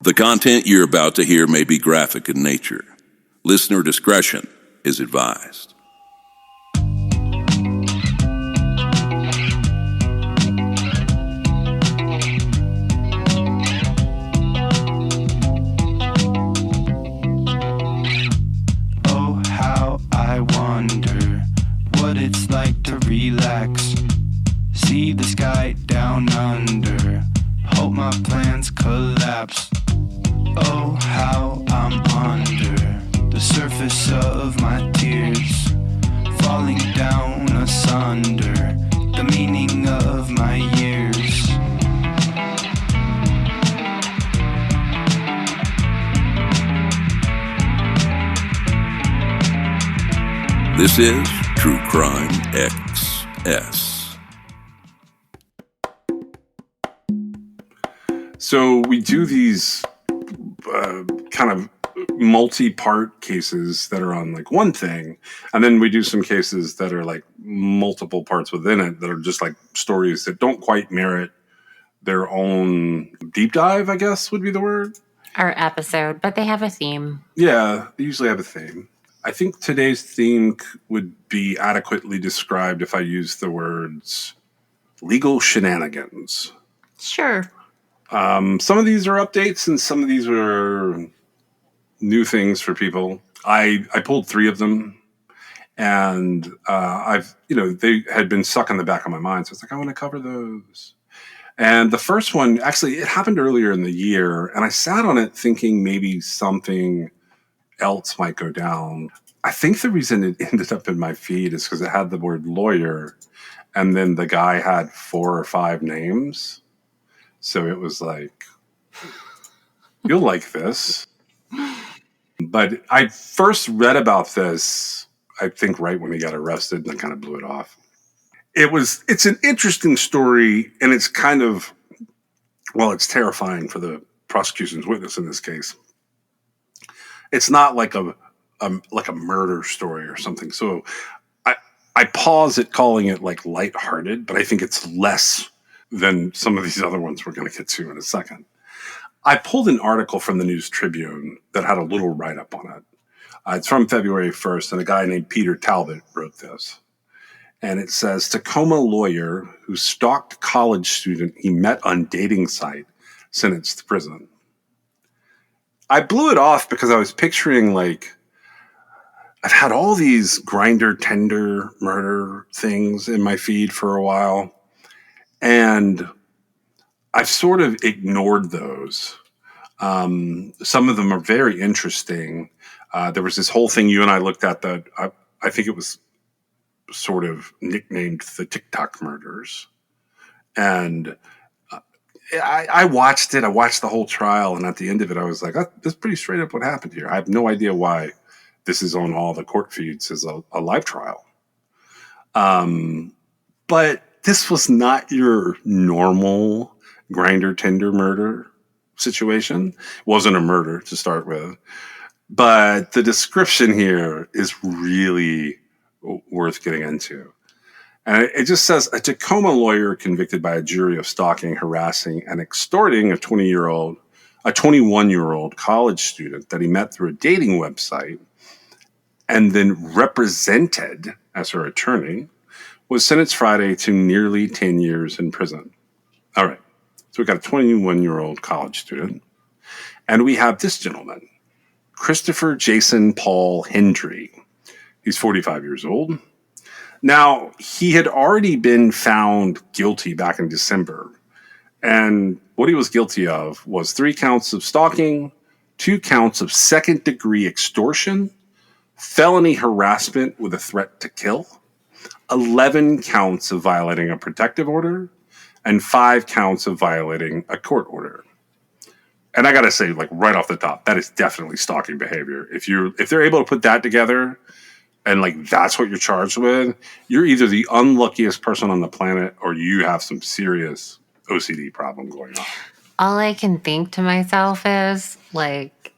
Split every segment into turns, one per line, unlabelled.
The content you're about to hear may be graphic in nature. Listener discretion is advised.
Oh, how I wonder what it's like to relax. See the sky down under. Hope my plans collapse. Oh, how I'm under the surface of my tears, falling down asunder the meaning of my years.
This is True Crime XS.
So we do these kind of multi-part cases that are on like one thing, and then we do some cases that are like multiple parts within it that are just like stories that don't quite merit their own deep dive, I guess would be the word.
Our episode, but they have a theme.
Yeah, they usually have a theme. I think today's theme would be adequately described if I used the words legal shenanigans.
Sure.
Some of these are updates and some of these are new things for people. I pulled 3 of them, and they had been stuck in the back of my mind. So it's like, I want to cover those. And the first one, actually, it happened earlier in the year, and I sat on it thinking maybe something else might go down. I think the reason it ended up in my feed is because it had the word lawyer, and then the guy had 4 or 5 names. So it was like, you'll like this. But I first read about this, I think, right when he got arrested, and I kind of blew it off. It's an interesting story, and it's kind of, well, it's terrifying for the prosecution's witness in this case. It's not like a murder story or something. So I pause at calling it like lighthearted, but I think it's less than some of these other ones we're going to get to in a second. I pulled an article from the News Tribune that had a little write-up on it. It's from February 1st, and a guy named Peter Talbot wrote this. And it says, Tacoma lawyer who stalked college student he met on dating site sentenced to prison. I blew it off because I was picturing, like, I've had all these Grindr, Tinder, murder things in my feed for a while. And I've sort of ignored those. Some of them are very interesting. There was this whole thing you and I looked at that I think it was sort of nicknamed the TikTok murders. And I watched it. I watched the whole trial. And at the end of it, I was like, oh, that's pretty straight up what happened here. I have no idea why this is on all the court feeds as a live trial. But this was not your normal Grindr, Tinder murder situation. It wasn't a murder to start with. But the description here is really worth getting into. And it just says, a Tacoma lawyer convicted by a jury of stalking, harassing, and extorting a 21-year-old college student that he met through a dating website and then represented as her attorney was sentenced Friday to nearly 10 years in prison. All right. So we got a 21-year-old college student. And we have this gentleman, Christopher Jason Paul Hendry. He's 45 years old. Now, he had already been found guilty back in December. And what he was guilty of was 3 counts of stalking, 2 counts of second-degree extortion, felony harassment with a threat to kill, 11 counts of violating a protective order, and 5 counts of violating a court order. And I got to say, like right off the top, that is definitely stalking behavior. If they're able to put that together and like that's what you're charged with, you're either the unluckiest person on the planet or you have some serious OCD problem going on.
All I can think to myself is like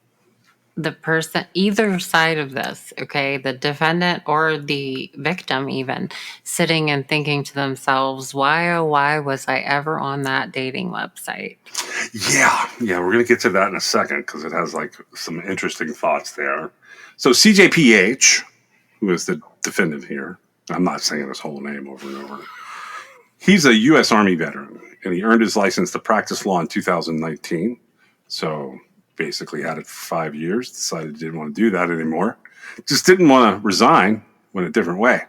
the person, either side of this, okay, the defendant or the victim even, sitting and thinking to themselves, why, oh, why was I ever on that dating website?
Yeah, we're going to get to that in a second because it has like some interesting thoughts there. So CJPH, who is the defendant here, I'm not saying his whole name over and over. He's a U.S. Army veteran, and he earned his license to practice law in 2019. So basically had it for 5 years, decided he didn't want to do that anymore. Just didn't want to resign, went a different way.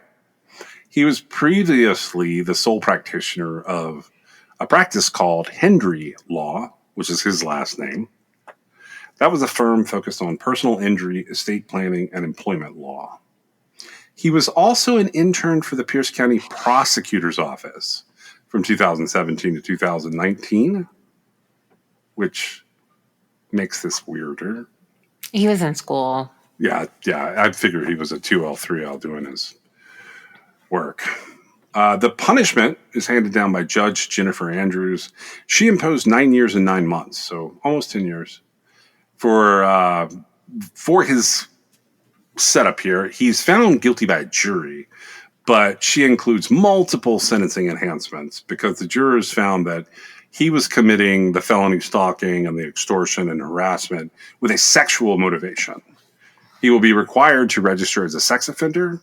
He was previously the sole practitioner of a practice called Hendry Law, which is his last name. That was a firm focused on personal injury, estate planning, and employment law. He was also an intern for the Pierce County Prosecutor's Office from 2017 to 2019, which makes this weirder.
He was in school.
Yeah, I figured he was a 2L, 3L doing his work. The punishment is handed down by Judge Jennifer Andrews. She imposed 9 years and 9 months, so almost 10 years, for his setup here. He's found guilty by a jury, but she includes multiple sentencing enhancements because the jurors found that he was committing the felony stalking and the extortion and harassment with a sexual motivation. He will be required to register as a sex offender,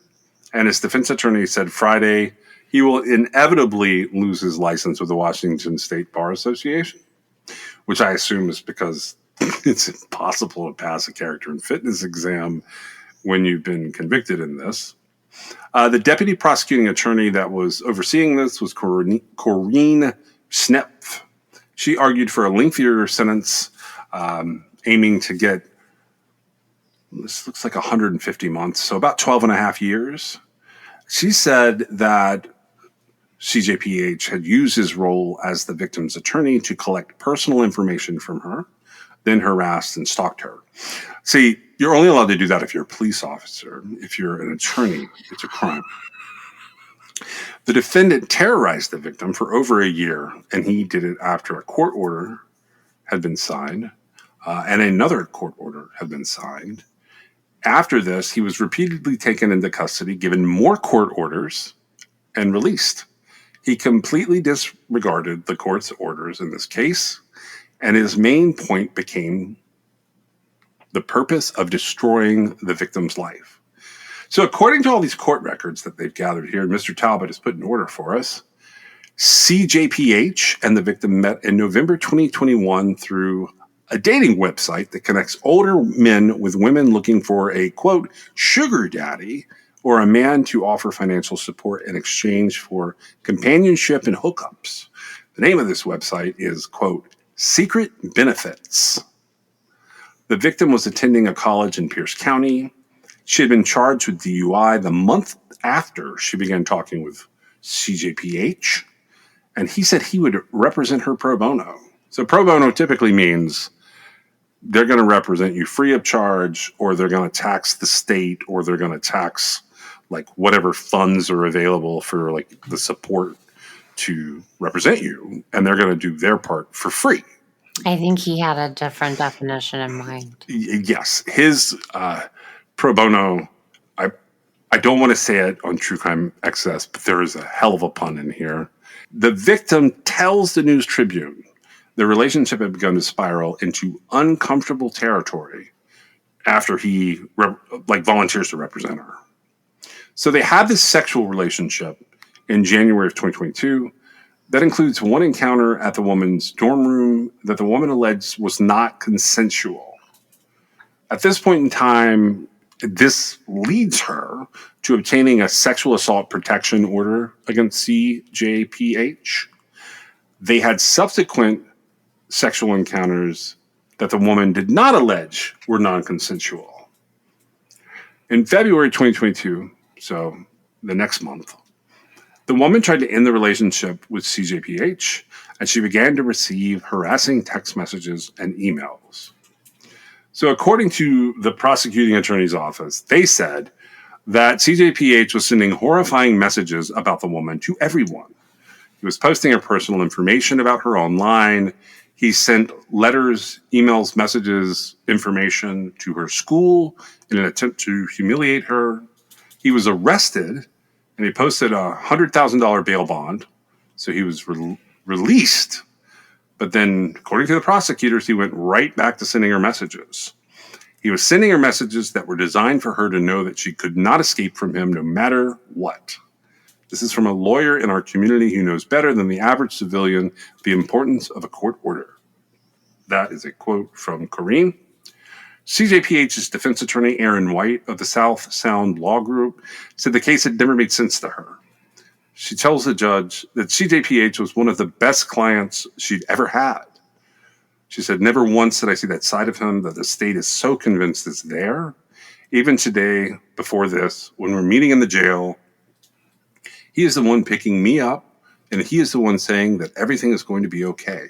and his defense attorney said Friday he will inevitably lose his license with the Washington State Bar Association, which I assume is because it's impossible to pass a character and fitness exam when you've been convicted in this. The deputy prosecuting attorney that was overseeing this was Corrine Schnepf. She argued for a lengthier sentence, aiming to get, this looks like 150 months, so about 12 and a half years. She said that CJPH had used his role as the victim's attorney to collect personal information from her, then harassed and stalked her. See, you're only allowed to do that if you're a police officer. If you're an attorney, it's a crime. The defendant terrorized the victim for over a year, and he did it after a court order had been signed, and another court order had been signed. After this, he was repeatedly taken into custody, given more court orders, and released. He completely disregarded the court's orders in this case, and his main point became the purpose of destroying the victim's life. So according to all these court records that they've gathered here, and Mr. Talbot has put in order for us, CJPH and the victim met in November 2021 through a dating website that connects older men with women looking for a, quote, sugar daddy, or a man to offer financial support in exchange for companionship and hookups. The name of this website is, quote, Secret Benefits. The victim was attending a college in Pierce County. She had been charged with DUI the month after she began talking with CJPH, and he said he would represent her pro bono. So pro bono typically means they're going to represent you free of charge, or they're going to tax the state, or they're going to tax like whatever funds are available for like the support to represent you, and they're going to do their part for free.
I think he had a different definition in mind.
Yes, his pro bono, I don't want to say it on True Crime Excess, but there is a hell of a pun in here. The victim tells the News Tribune the relationship had begun to spiral into uncomfortable territory after he volunteers to represent her. So they have this sexual relationship in January of 2022. That includes one encounter at the woman's dorm room that the woman alleged was not consensual. At this point in time, this leads her to obtaining a sexual assault protection order against CJPH. They had subsequent sexual encounters that the woman did not allege were non-consensual. In February 2022, so the next month, the woman tried to end the relationship with CJPH, and she began to receive harassing text messages and emails. So according to the prosecuting attorney's office, they said that CJPH was sending horrifying messages about the woman to everyone. He was posting her personal information about her online. He sent letters, emails, messages, information to her school in an attempt to humiliate her. He was arrested, and he posted a $100,000 bail bond. So he was released. But then, according to the prosecutors, he went right back to sending her messages. He was sending her messages that were designed for her to know that she could not escape from him no matter what. This is from a lawyer in our community who knows better than the average civilian the importance of a court order. That is a quote from Corrine. CJPH's defense attorney, Aaron White of the South Sound Law Group, said the case had never made sense to her. She tells the judge that CJPH was one of the best clients she'd ever had. She said, never once did I see that side of him that the state is so convinced is there. Even today, before this, when we're meeting in the jail, he is the one picking me up, and he is the one saying that everything is going to be okay.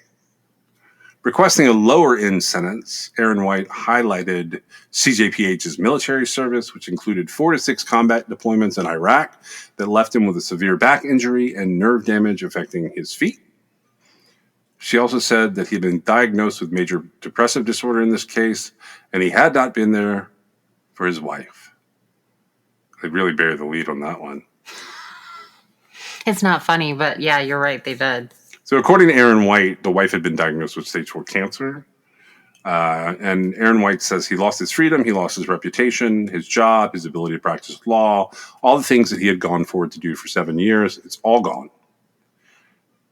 Requesting a lower-end sentence, Aaron White highlighted CJPH's military service, which included 4 to 6 combat deployments in Iraq that left him with a severe back injury and nerve damage affecting his feet. She also said that he had been diagnosed with major depressive disorder in this case, and he had not been there for his wife. They really buried the lead on that one.
It's not funny, but yeah, you're right. They did.
So according to Aaron White, the wife had been diagnosed with stage 4 cancer. And Aaron White says he lost his freedom, he lost his reputation, his job, his ability to practice law, all the things that he had gone forward to do for 7 years. It's all gone.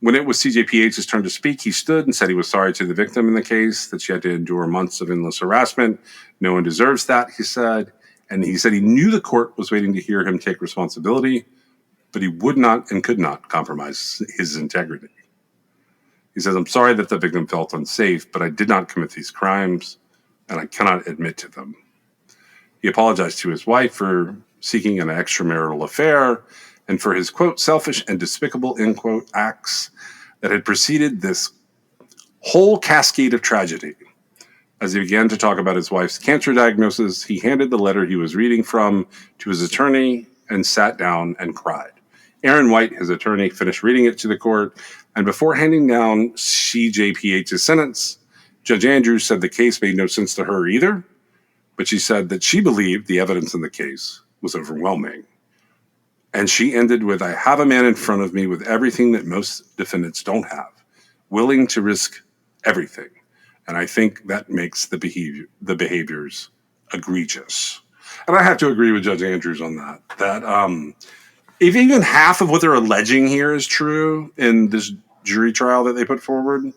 When it was CJPH's turn to speak, he stood and said he was sorry to the victim in the case, that she had to endure months of endless harassment. No one deserves that, he said. And he said he knew the court was waiting to hear him take responsibility, but he would not and could not compromise his integrity. He says, I'm sorry that the victim felt unsafe, but I did not commit these crimes, and I cannot admit to them. He apologized to his wife for seeking an extramarital affair and for his, quote, selfish and despicable, end quote, acts that had preceded this whole cascade of tragedy. As he began to talk about his wife's cancer diagnosis, he handed the letter he was reading from to his attorney and sat down and cried. Aaron White, his attorney, finished reading it to the court, and before handing down CJPH's sentence, Judge Andrews said the case made no sense to her either, but she said that she believed the evidence in the case was overwhelming. And she ended with, I have a man in front of me with everything that most defendants don't have, willing to risk everything. And I think that makes the behaviors egregious. And I have to agree with Judge Andrews on that. That if even half of what they're alleging here is true in this jury trial that they put forward,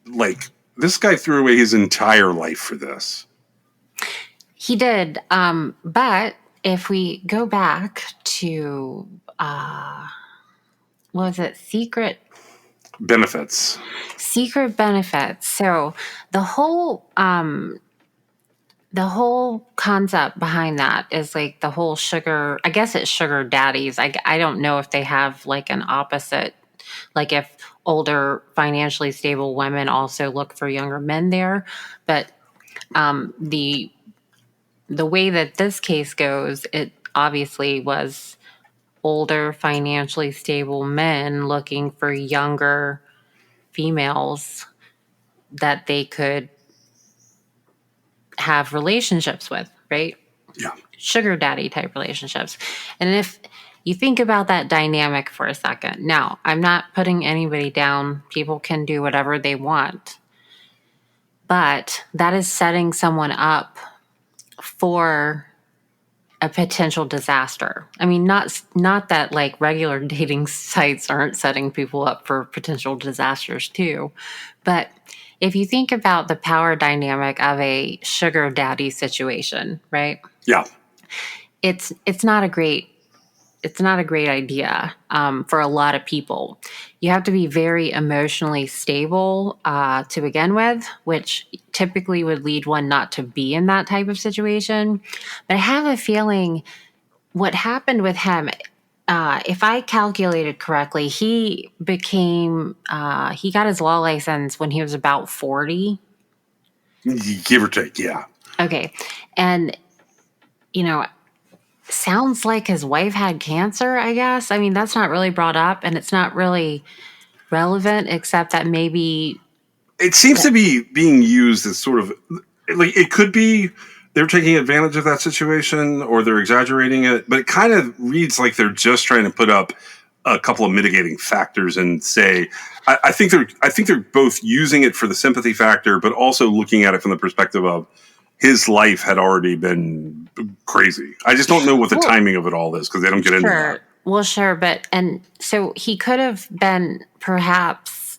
like, this guy threw away his entire life for this.
He did. But if we go back to, what was it? Secret
benefits.
So the whole concept behind that is like the whole sugar, I guess it's sugar daddies. I don't know if they have like an opposite, like if older financially stable women also look for younger men there. But the way that this case goes, it obviously was older financially stable men looking for younger females that they could have relationships with, right?
Yeah.
Sugar daddy type relationships. And if you think about that dynamic for a second, now, I'm not putting anybody down. People can do whatever they want. But that is setting someone up for a potential disaster. I mean, not that like regular dating sites aren't setting people up for potential disasters too, but if you think about the power dynamic of a sugar daddy situation, right?
Yeah,
it's not a great idea for a lot of people. You have to be very emotionally stable to begin with, which typically would lead one not to be in that type of situation. But I have a feeling what happened with him, if I calculated correctly, he got his law license when he was about 40.
Give or take, yeah.
Okay. And, sounds like his wife had cancer, I guess. I mean, that's not really brought up, and it's not really relevant, except that maybe
It seems to be being used as sort of like it could be they're taking advantage of that situation or they're exaggerating it, but it kind of reads like they're just trying to put up a couple of mitigating factors and say, I think they're both using it for the sympathy factor, but also looking at it from the perspective of his life had already been crazy. I just don't know what the timing of it all is because they don't get into that.
Well, sure, but and so he could have been perhaps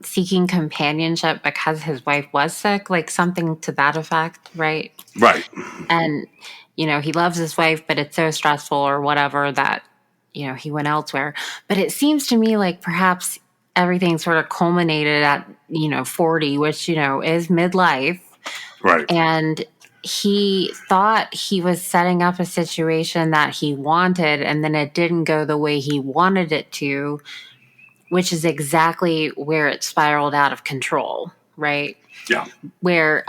seeking companionship because his wife was sick, like something to that effect, right?
Right.
And he loves his wife, but it's so stressful or whatever that he went elsewhere. But it seems to me like perhaps everything sort of culminated at 40, which is midlife.
Right.
And he thought he was setting up a situation that he wanted, and then it didn't go the way he wanted it to, which is exactly where it spiraled out of control, right?
Yeah.
Where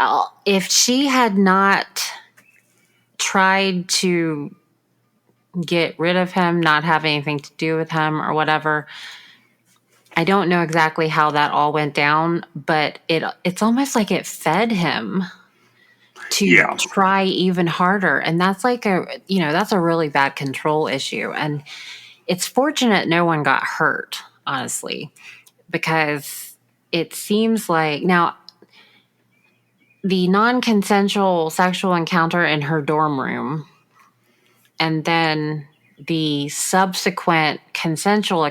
if she had not tried to get rid of him, not have anything to do with him or whatever, I don't know exactly how that all went down, but it's almost like it fed him to try even harder. And that's like that's a really bad control issue. And it's fortunate no one got hurt, honestly, because it seems like now the non-consensual sexual encounter in her dorm room and then the subsequent consensual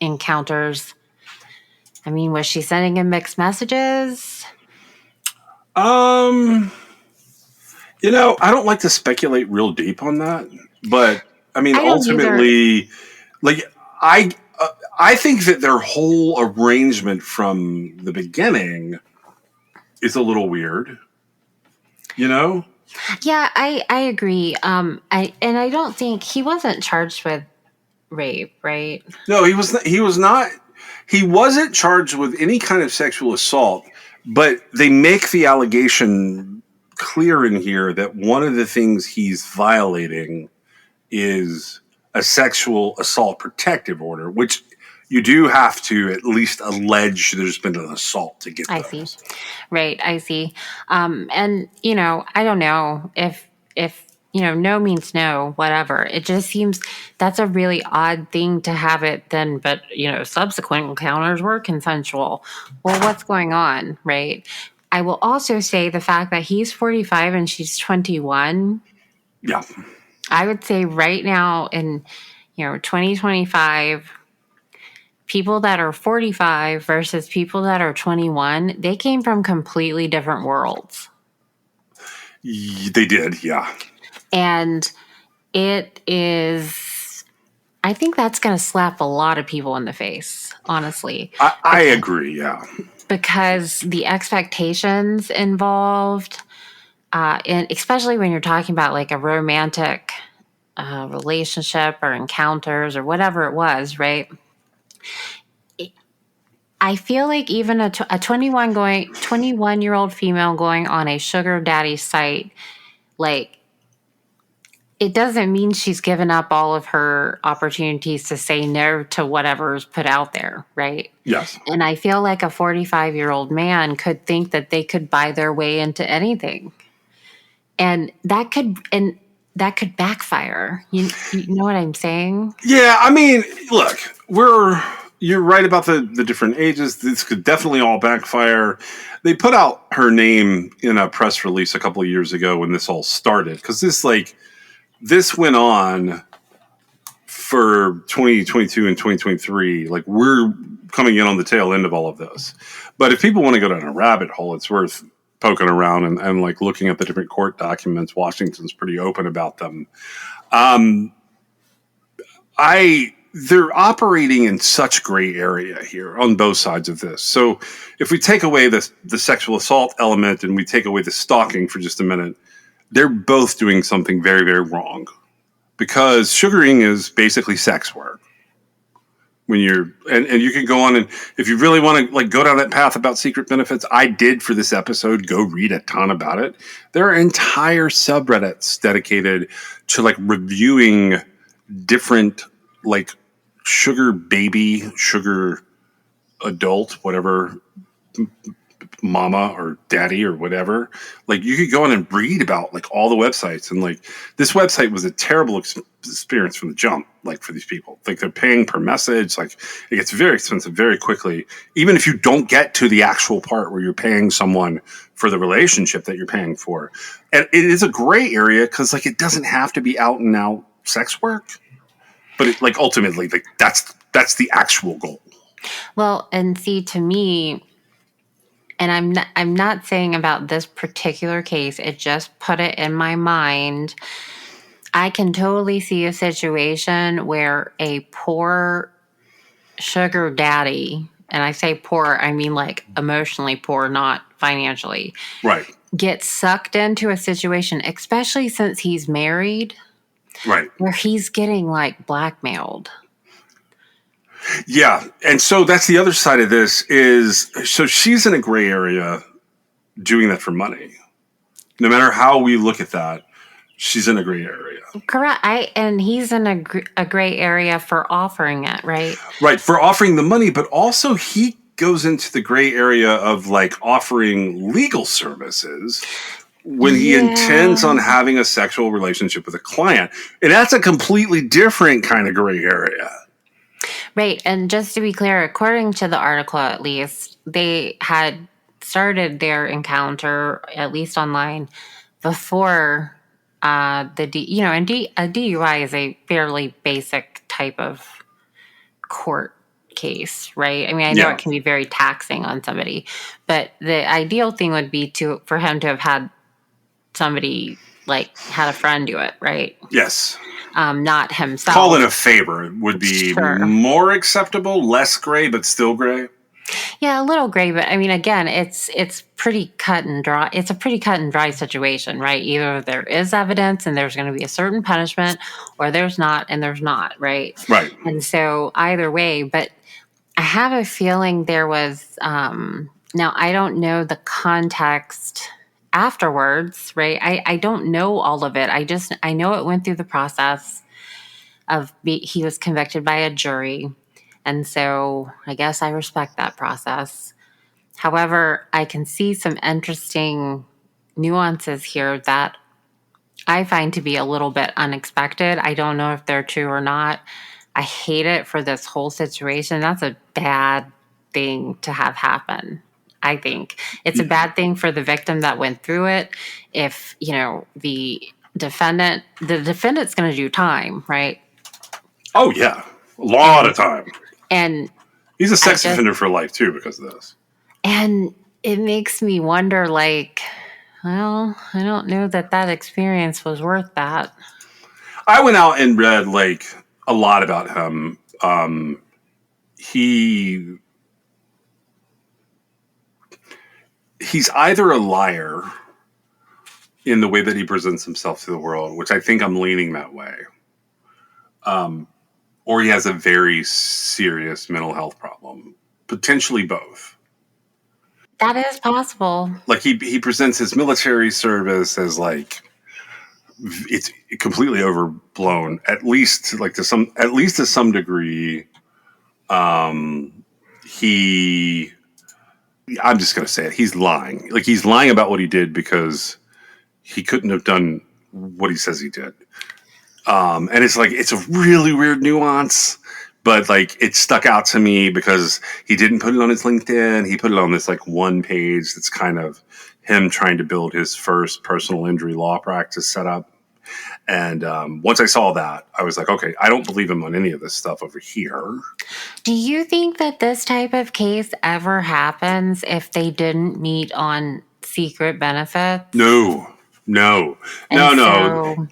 encounters, I mean, was she sending him mixed messages?
I don't like to speculate real deep on that, but I mean, ultimately, I think that their whole arrangement from the beginning is a little weird.
Yeah, I agree. I don't think he wasn't charged with rape, right?
No, he was. He was not. He wasn't charged with any kind of sexual assault, but they make the allegation clear in here that one of the things he's violating is a sexual assault protective order, which you do have to at least allege there's been an assault to get those.
I see. Right, I see. And, I don't know if no means no, whatever. It just seems that's a really odd thing to have it then, but, subsequent encounters were consensual. Well, what's going on, right? I will also say the fact that he's 45 and she's 21.
Yeah.
I would say right now in, 2025, people that are 45 versus people that are 21, they came from completely different worlds.
They did, yeah.
And it is, I think that's going to slap a lot of people in the face, honestly.
I agree, yeah.
Because the expectations involved, and especially when you're talking about like a romantic relationship or encounters or whatever it was, right? I feel like even a 21-year-old female going on a sugar daddy site, like, it doesn't mean she's given up all of her opportunities to say no to whatever's put out there, right?
Yes.
And I feel like a 45-year-old man could think that they could buy their way into anything. And that could backfire. You know what I'm saying?
Yeah, I mean, look, you're right about the different ages. This could definitely all backfire. They put out her name in a press release a couple of years ago when this all started, because this went on for 2022 and 2023. Like, we're coming in on the tail end of all of this. But if people want to go down a rabbit hole, it's worth poking around and like looking at the different court documents. Washington's pretty open about them. They're operating in such gray area here on both sides of this. So if we take away the sexual assault element and we take away the stalking for just a minute, they're both doing something very, very wrong, because sugaring is basically sex work. When you're, and you can go on, and if you really want to like go down that path about secret benefits, I did for this episode, go read a ton about it. There are entire subreddits dedicated to like reviewing different like sugar baby, sugar adult, whatever, mama or daddy or whatever. Like you could go on and read about like all the websites, and like this website was a terrible experience from the jump. Like for these people, like they're paying per message. Like it gets very expensive very quickly, even if you don't get to the actual part where you're paying someone for the relationship that you're paying for. And it is a gray area because like it doesn't have to be out and out sex work, but it, like ultimately like that's the actual goal.
Well, and see, to me, and I'm not saying about this particular case, it just put it in my mind. I can totally see a situation where a poor sugar daddy, and I say poor, I mean like emotionally poor, not financially,
Right.
gets sucked into a situation, especially since he's married,
Right.
where he's getting like blackmailed.
Yeah. And so that's the other side of this is so she's in a gray area doing that for money. No matter how we look at that, she's in a gray area.
Correct. And he's in a gray area for offering it, right?
Right. For offering the money, but also he goes into the gray area of like offering legal services when he intends on having a sexual relationship with a client. And that's a completely different kind of gray area.
Right. And just to be clear, according to the article, at least, they had started their encounter, at least online, before and a DUI is a fairly basic type of court case, right? I mean, I know
Yeah.
it can be very taxing on somebody, but the ideal thing would be for him to have had somebody, like, had a friend do it, right?
Yes.
Not himself.
Call it a favor would be
Sure.
more acceptable, less gray, but still gray.
Yeah, a little gray, but I mean, again, it's pretty cut and dry. It's a pretty cut and dry situation, right? Either there is evidence and there's going to be a certain punishment, or there's not and there's not, right?
Right.
And so either way, but I have a feeling there was. Now I don't know the context afterwards, right? I don't know all of it. I know it went through the process of he was convicted by a jury. And so I guess I respect that process. However, I can see some interesting nuances here that I find to be a little bit unexpected. I don't know if they're true or not. I hate it for this whole situation. That's a bad thing to have happen. I think it's a bad thing for the victim that went through it. If, the defendant's going to do time, right?
Oh, yeah. A lot of time.
And
he's a sex offender for life, too, because of this.
And it makes me wonder, like, well, I don't know that experience was worth that.
I went out and read, like, a lot about him. He's either a liar in the way that he presents himself to the world, which I think I'm leaning that way. Or he has a very serious mental health problem. Potentially both.
That is possible.
Like he presents his military service as like it's completely overblown, at least to some degree. I'm just gonna say it. He's lying. Like he's lying about what he did because he couldn't have done what he says he did. And it's like it's a really weird nuance, but like it stuck out to me because he didn't put it on his LinkedIn. He put it on this like one page that's kind of him trying to build his first personal injury law practice setup. And once I saw that, I was like, okay, I don't believe him on any of this stuff over here.
Do you think that this type of case ever happens if they didn't meet on secret benefits?
No.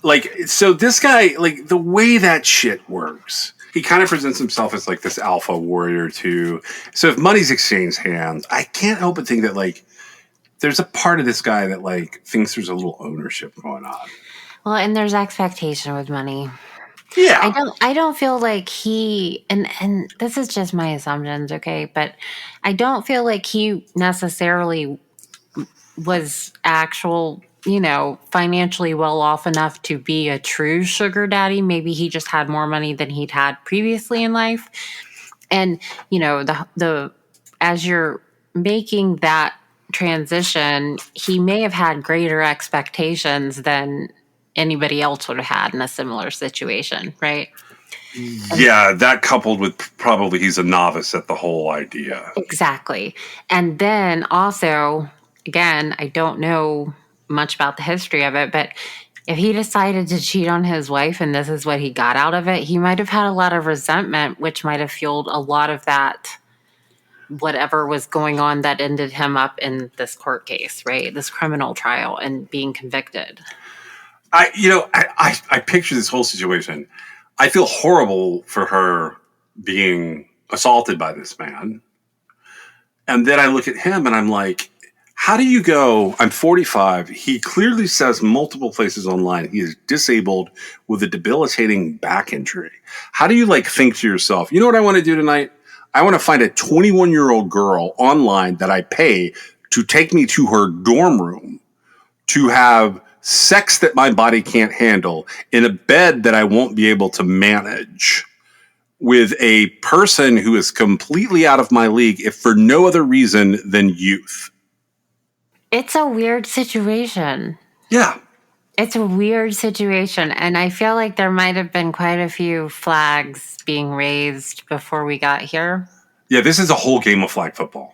Like, so this guy, like the way that shit works, he kind of presents himself as like this alpha warrior too. So if money's exchanged hands, I can't help but think that like there's a part of this guy that like thinks there's a little ownership going on.
Well, and there's expectation with money.
Yeah.
I don't feel like he and this is just my assumptions, okay? But I don't feel like he necessarily was financially well off enough to be a true sugar daddy. Maybe he just had more money than he'd had previously in life. And, the as you're making that transition, he may have had greater expectations than anybody else would have had in a similar situation, right?
Yeah, that coupled with probably he's a novice at the whole idea.
Exactly. And then also, again, I don't know much about the history of it, but if he decided to cheat on his wife and this is what he got out of it, he might have had a lot of resentment, which might have fueled a lot of that, whatever was going on that ended him up in this court case, right? This criminal trial and being convicted.
I picture this whole situation. I feel horrible for her being assaulted by this man. And then I look at him and I'm like, how do you go? I'm 45. He clearly says multiple places online he is disabled with a debilitating back injury. How do you think to yourself, you know what I want to do tonight? I want to find a 21-year-old girl online that I pay to take me to her dorm room to have sex that my body can't handle in a bed that I won't be able to manage with a person who is completely out of my league, if for no other reason than youth.
It's a weird situation.
Yeah.
It's a weird situation. And I feel like there might have been quite a few flags being raised before we got here.
Yeah, this is a whole game of flag football.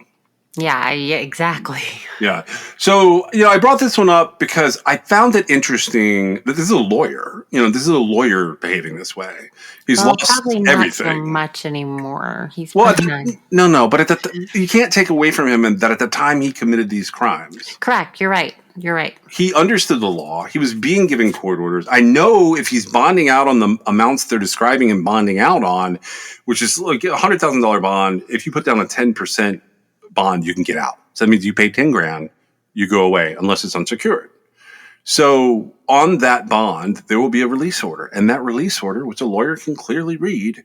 Yeah, exactly.
Yeah. So, I brought this one up because I found it interesting that this is a lawyer. This is a lawyer behaving this way. He's lost
probably not
everything.
so much anymore. He's
but you can't take away from him that at the time he committed these crimes.
Correct. You're right.
He understood the law. He was being given court orders. I know if he's bonding out on the amounts they're describing him bonding out on, which is like a $100,000 bond, if you put down a 10% bond, you can get out. So that means you pay 10 grand, you go away unless it's unsecured. So on that bond, there will be a release order. And that release order, which a lawyer can clearly read,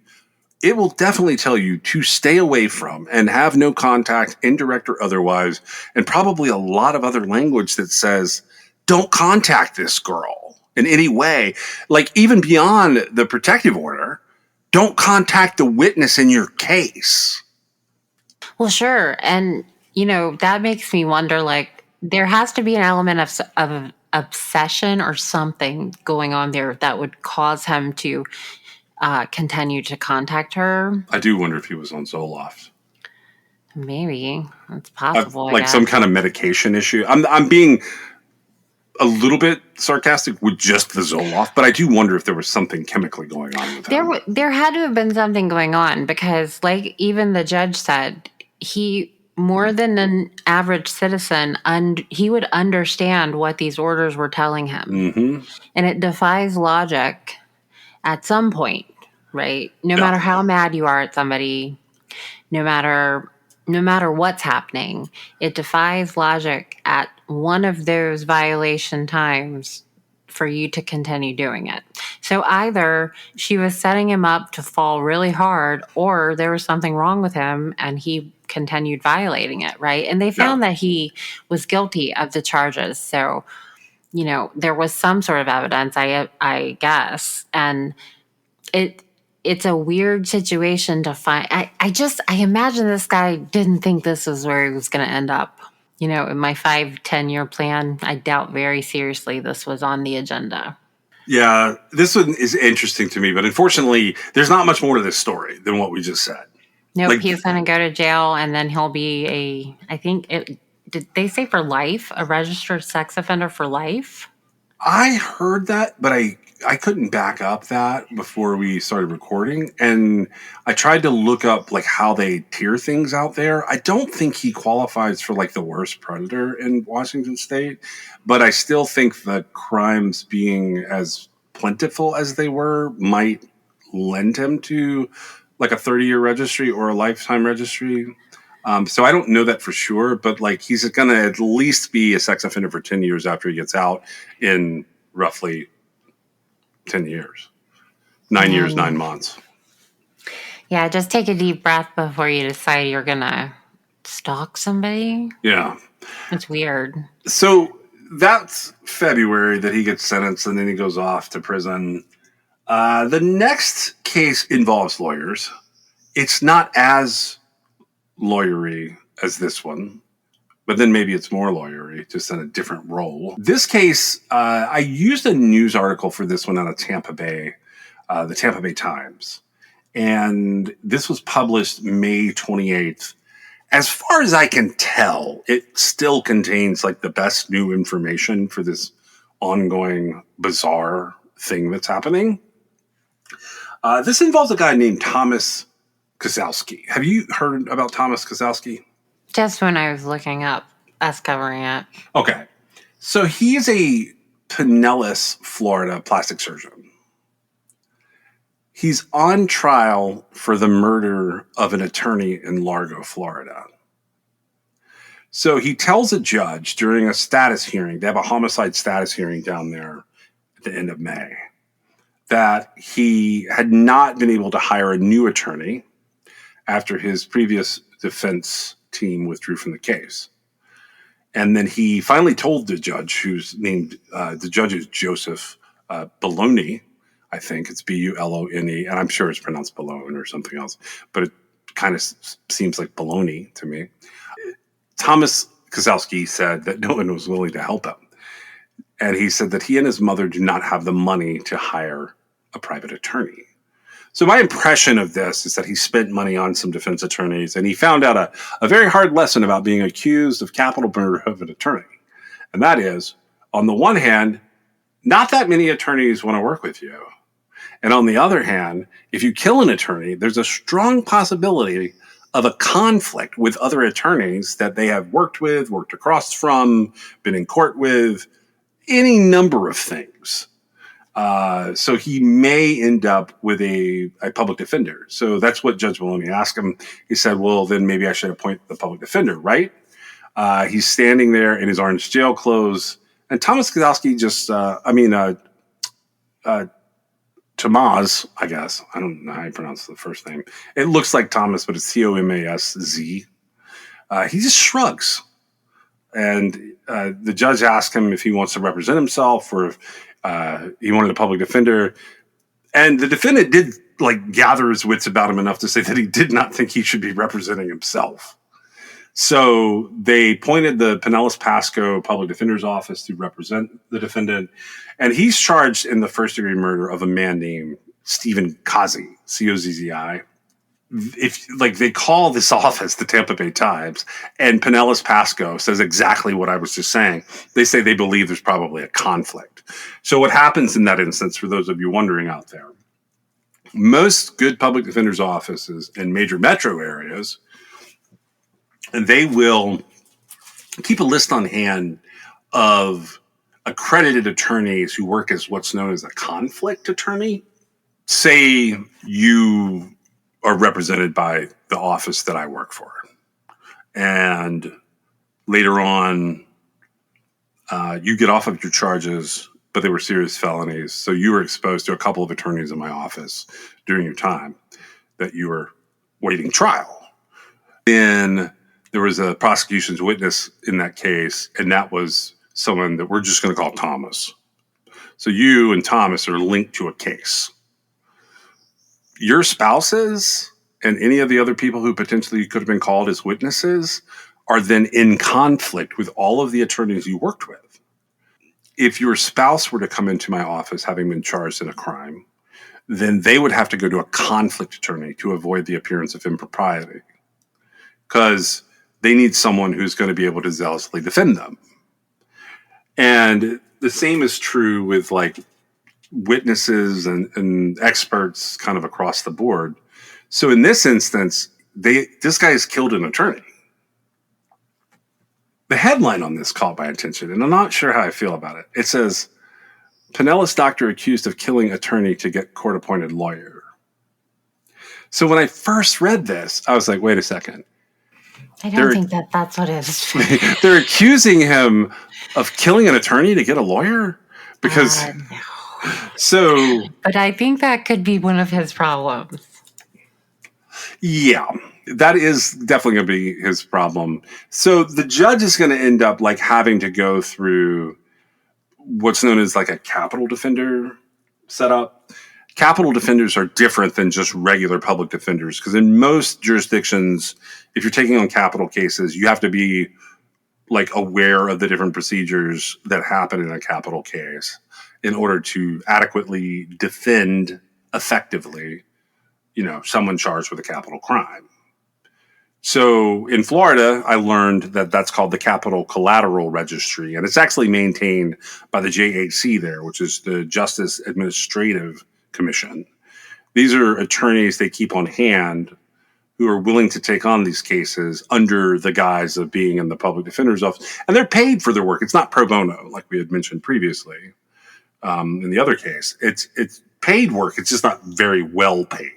it will definitely tell you to stay away from and have no contact, indirect or otherwise, and probably a lot of other language that says, don't contact this girl in any way. Even beyond the protective order, don't contact the witness in your case.
Well, sure. And, that makes me wonder, there has to be an element of obsession or something going on there that would cause him to continue to contact her.
I do wonder if he was on Zoloft.
Maybe. It's possible.
Some kind of medication issue. I'm being a little bit sarcastic with just the Zoloft, but I do wonder if there was something chemically going on with him.
There had to have been something going on because, even the judge said, he, more than an average citizen, he would understand what these orders were telling him.
Mm-hmm.
And it defies logic at some point, right? No matter how mad you are at somebody, no matter what's happening, it defies logic at one of those violation times for you to continue doing it. So either she was setting him up to fall really hard, or there was something wrong with him and he continued violating it, right? And they found that he was guilty of the charges. So, there was some sort of evidence, I guess. And it's a weird situation to find. I imagine this guy didn't think this was where he was going to end up. In my 5-10-year plan, I doubt very seriously this was on the agenda.
Yeah, this one is interesting to me, but unfortunately, there's not much more to this story than what we just said.
Nope, he's going to go to jail, and then he'll be did they say for life? A registered sex offender for life?
I heard that, but I couldn't back up that before we started recording. And I tried to look up how they tier things out there. I don't think he qualifies for the worst predator in Washington State, but I still think the crimes being as plentiful as they were might lend him to a 30-year registry or a lifetime registry. So I don't know that for sure, but he's going to at least be a sex offender for 10 years after he gets out in roughly 10 years. 9 years, 9 months.
Yeah, just take a deep breath before you decide you're going to stalk somebody.
Yeah.
It's weird.
So that's February that he gets sentenced, and then he goes off to prison. The next case involves lawyers. It's not as lawyery as this one, but then maybe it's more lawyery, just in a different role. This case, I used a news article for this one out of Tampa Bay, the Tampa Bay Times. And this was published May 28th. As far as I can tell, it still contains like the best new information for this ongoing bizarre thing that's happening. This involves a guy named Thomas Kozlowski. Have you heard about Thomas Kozlowski?
Just when I was looking up us covering it.
Okay. So he's a Pinellas, Florida plastic surgeon. He's on trial for the murder of an attorney in Largo, Florida. So he tells a judge during a status hearing, they have a homicide status hearing down there at the end of May, that he had not been able to hire a new attorney after his previous defense team withdrew from the case. And then he finally told the judge, who's named, the judge is Joseph Bologna, I think it's Bulone, and I'm sure it's pronounced Bologna or something else, but it kind of seems like Bologna to me. Thomas Kozlowski said that no one was willing to help him. And he said that he and his mother do not have the money to hire a private attorney. So my impression of this is that he spent money on some defense attorneys, and he found out a very hard lesson about being accused of capital murder of an attorney. And that is, on the one hand, not that many attorneys want to work with you. And on the other hand, if you kill an attorney, there's a strong possibility of a conflict with other attorneys that they have worked with, worked across from, been in court with, any number of things. So he may end up with a public defender. So that's what Judge Maloney asked him. He said, well, then maybe I should appoint the public defender, right? He's standing there in his orange jail clothes. And Thomas Kozlowski just, Tomaz, I guess. I don't know how you pronounce the first name. It looks like Thomas, but it's Thomasz. He just shrugs. And the judge asked him if he wants to represent himself or if he wanted a public defender. And the defendant did gather his wits about him enough to say that he did not think he should be representing himself. So they appointed the Pinellas Pasco Public Defender's Office to represent the defendant. And he's charged in the first-degree murder of a man named Stephen Cozzi, C-O-Z-Z-I. If they call this office the Tampa Bay Times, and Pinellas Pasco says exactly what I was just saying. They say they believe there's probably a conflict. So what happens in that instance, for those of you wondering out there, most good public defender's offices in major metro areas, and they will keep a list on hand of accredited attorneys who work as what's known as a conflict attorney. Say you are represented by the office that I work for. And later on, you get off of your charges, but they were serious felonies. So you were exposed to a couple of attorneys in my office during your time that you were waiting trial. Then there was a prosecution's witness in that case, and that was someone that we're just going to call Thomas. So you and Thomas are linked to a case. Your spouses and any of the other people who potentially could have been called as witnesses are then in conflict with all of the attorneys you worked with. If your spouse were to come into my office having been charged in a crime, then they would have to go to a conflict attorney to avoid the appearance of impropriety, because they need someone who's going to be able to zealously defend them. And the same is true with witnesses and experts kind of across the board. So in this instance, this guy has killed an attorney. The headline on this caught my attention, and I'm not sure how I feel about it. It says, Pinellas doctor accused of killing attorney to get court-appointed lawyer. So when I first read this, I was like, wait a second.
I don't think that's what it is.
They're accusing him of killing an attorney to get a lawyer? Because
no.
So,
but I think that could be one of his problems.
Yeah, that is definitely going to be his problem. So the judge is going to end up having to go through what's known as like a capital defender setup. Capital defenders are different than just regular public defenders because in most jurisdictions, if you're taking on capital cases, you have to be like aware of the different procedures that happen in a capital case in order to adequately defend effectively, someone charged with a capital crime. So in Florida, I learned that that's called the Capital Collateral Registry, and it's actually maintained by the JAC there, which is the Justice Administrative Commission. These are attorneys they keep on hand who are willing to take on these cases under the guise of being in the public defender's office. And they're paid for their work. It's not pro bono, like we had mentioned previously in the other case. It's paid work. It's just not very well paid.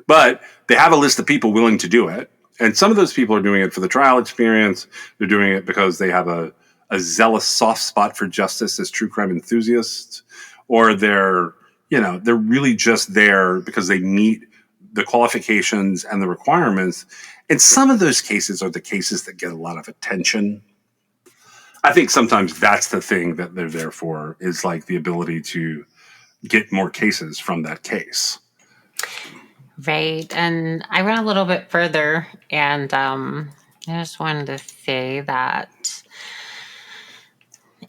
But they have a list of people willing to do it. And some of those people are doing it for the trial experience. They're doing it because they have a zealous soft spot for justice as true crime enthusiasts. Or they're really just there because they meet the qualifications and the requirements. And some of those cases are the cases that get a lot of attention. I think sometimes that's the thing that they're there for, is like the ability to get more cases from that case.
Right. And I went a little bit further, and I just wanted to say that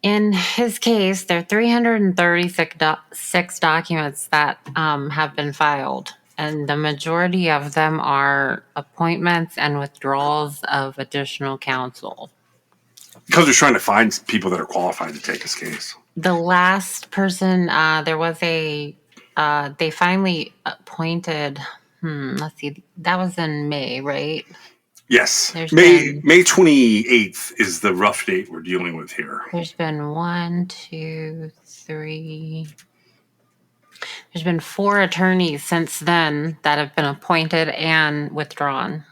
in his case, there are 336 documents that have been filed, and the majority of them are appointments and withdrawals of additional counsel.
Because they're trying to find people that are qualified to take his case.
The last person, there was they finally appointed, let's see, that was in May, right?
Yes. May 28th is the rough date we're dealing with here.
There's been 1, 2, 3. There's been 4 attorneys since then that have been appointed and withdrawn.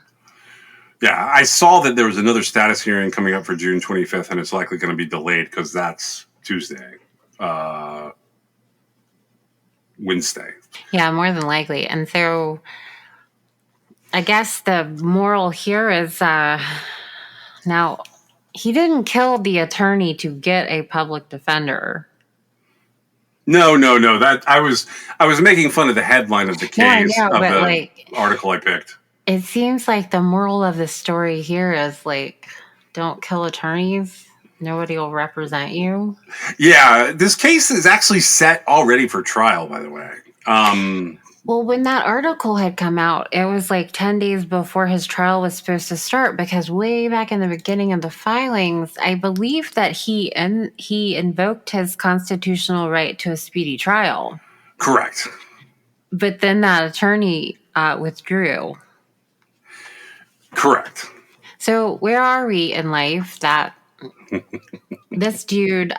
Yeah, I saw that there was another status hearing coming up for June 25th, and it's likely going to be delayed because that's Tuesday. Wednesday.
Yeah, more than likely. And so I guess the moral here is now he didn't kill the attorney to get a public defender.
No. That I was making fun of the headline of the case of the article I picked.
It seems like the moral of the story here is like, don't kill attorneys. Nobody will represent you. Yeah,
this case is actually set already for trial, by the way.
Well, when that article had come out, it was like 10 days before his trial was supposed to start, because way back in the beginning of the filings, I believe that he invoked his constitutional right to a speedy trial.
Correct.
But then that attorney withdrew.
Correct.
So where are we in life that this dude,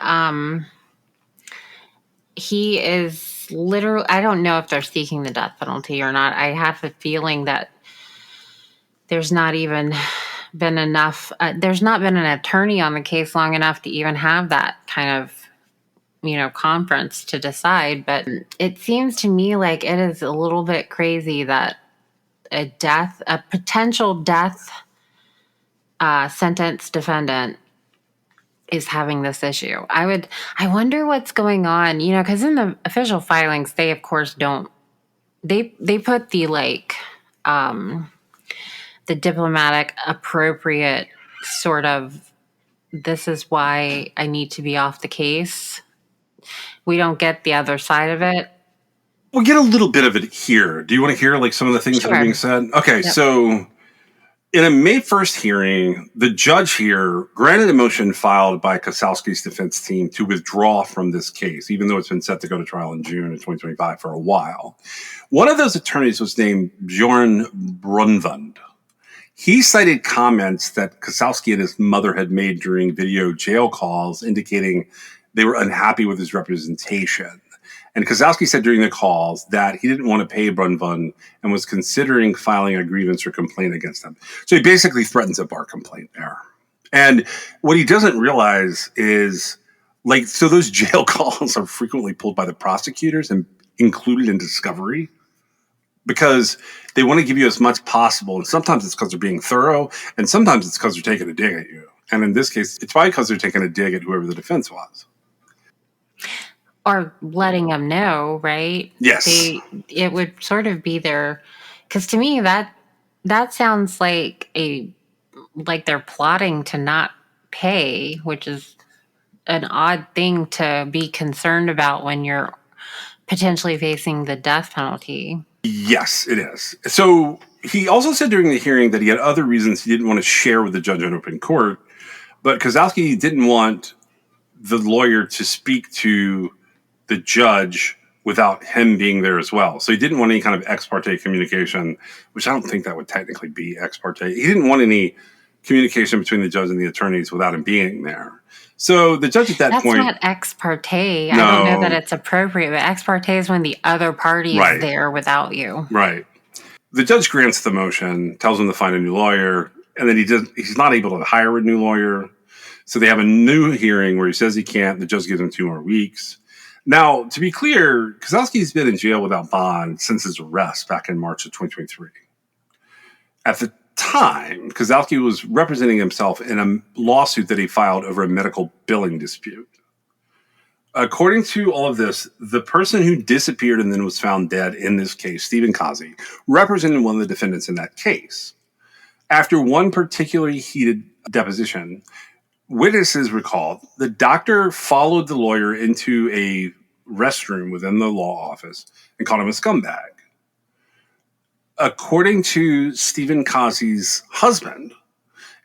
he is literally, I don't know if they're seeking the death penalty or not. I have a feeling that there's not even been enough, there's not been an attorney on the case long enough to even have that kind of, conference to decide. But it seems to me like it is a little bit crazy that a potential death sentence defendant is having this issue. I wonder what's going on, because in the official filings, they of course don't, they put the the diplomatic appropriate sort of, this is why I need to be off the case. We don't get the other side of it.
We'll get a little bit of it here. Do you want to hear some of the things that are being said? Okay, yep. So in a May 1st hearing, the judge here granted a motion filed by Kosowski's defense team to withdraw from this case, even though it's been set to go to trial in June of 2025 for a while. One of those attorneys was named Bjorn Brunvund. He cited comments that Kosowski and his mother had made during video jail calls indicating they were unhappy with his representation. And Kosowski said during the calls that he didn't want to pay Brunvund and was considering filing a grievance or complaint against him. So he basically threatens a bar complaint there. And what he doesn't realize is, so those jail calls are frequently pulled by the prosecutors and included in discovery because they want to give you as much possible. And sometimes it's because they're being thorough, and sometimes it's because they're taking a dig at you. And in this case, it's probably because they're taking a dig at whoever the defense was.
Or letting them know, right?
Yes.
It would sort of be their, because to me that sounds like they're plotting to not pay, which is an odd thing to be concerned about when you're potentially facing the death penalty.
Yes, it is. So he also said during the hearing that he had other reasons he didn't want to share with the judge in open court, but Kozlowski didn't want the lawyer to speak to the judge without him being there as well. So he didn't want any kind of ex parte communication, which I don't think that would technically be ex parte. He didn't want any communication between the judge and the attorneys without him being there. So the judge at that
That's
point...
not ex parte.
No.
I don't know that it's appropriate, but ex parte is when the other party is there without you.
Right. The judge grants the motion, tells him to find a new lawyer, and then he's not able to hire a new lawyer. So they have a new hearing where he says he can't. The judge gives him 2 more weeks. Now, to be clear, Kozlowski's been in jail without bond since his arrest back in March of 2023. At the time, Kozlowski was representing himself in a lawsuit that he filed over a medical billing dispute. According to all of this, the person who disappeared and then was found dead in this case, Stephen Kazi, represented one of the defendants in that case. After one particularly heated deposition, witnesses recalled the doctor followed the lawyer into a restroom within the law office and called him a scumbag. According to Stephen Kazi's husband,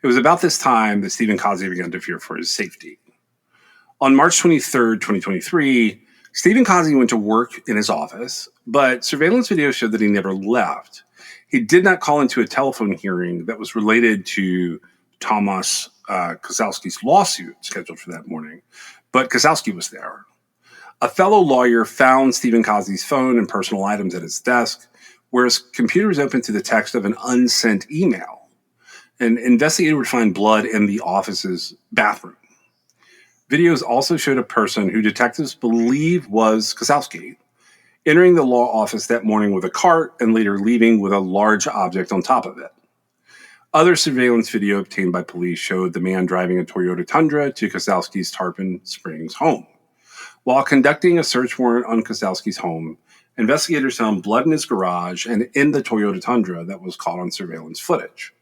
it was about this time that Stephen Kazi began to fear for his safety. On March 23rd, 2023, Stephen Kazi went to work in his office, but surveillance video showed that he never left. He did not call into a telephone hearing that was related to Thomas Kozlowski's lawsuit scheduled for that morning, but Kozlowski was there. A fellow lawyer found Stephen Kazi's phone and personal items at his desk, where his computer was open to the text of an unsent email. An investigator would find blood in the office's bathroom. Videos also showed a person who detectives believe was Kozlowski entering the law office that morning with a cart and later leaving with a large object on top of it. Other surveillance video obtained by police showed the man driving a Toyota Tundra to Kozlowski's Tarpon Springs home. While conducting a search warrant on Kozlowski's home, investigators found blood in his garage and in the Toyota Tundra that was caught on surveillance footage.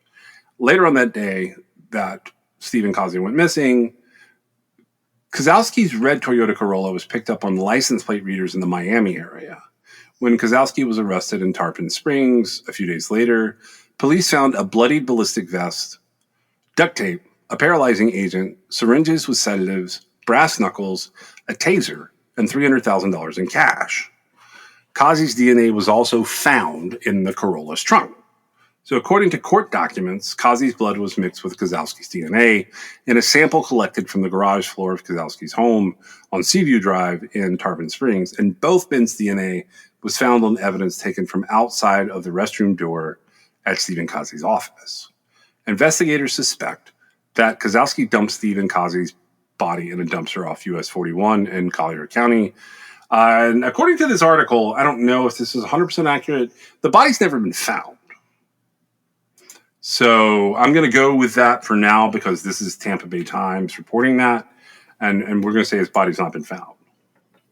Later on that day that Stephen Kazi went missing, Kozlowski's red Toyota Corolla was picked up on license plate readers in the Miami area. When Kozlowski was arrested in Tarpon Springs a few days later, police found a bloodied ballistic vest, duct tape, a paralyzing agent, syringes with sedatives, brass knuckles, a taser, and $300,000 in cash. Kazi's DNA was also found in the Corolla's trunk. So according to court documents, Kazi's blood was mixed with Kozlowski's DNA in a sample collected from the garage floor of Kozlowski's home on Seaview Drive in Tarpon Springs, and both men's DNA was found on evidence taken from outside of the restroom door at Stephen Kazi's office. Investigators suspect that Kozlowski dumped Stephen Kazi's body in a dumpster off US 41 in Collier County. And according to this article, I don't know if this is 100% accurate, the body's never been found. So I'm going to go with that for now because this is Tampa Bay Times reporting that, and we're going to say his body's not been found.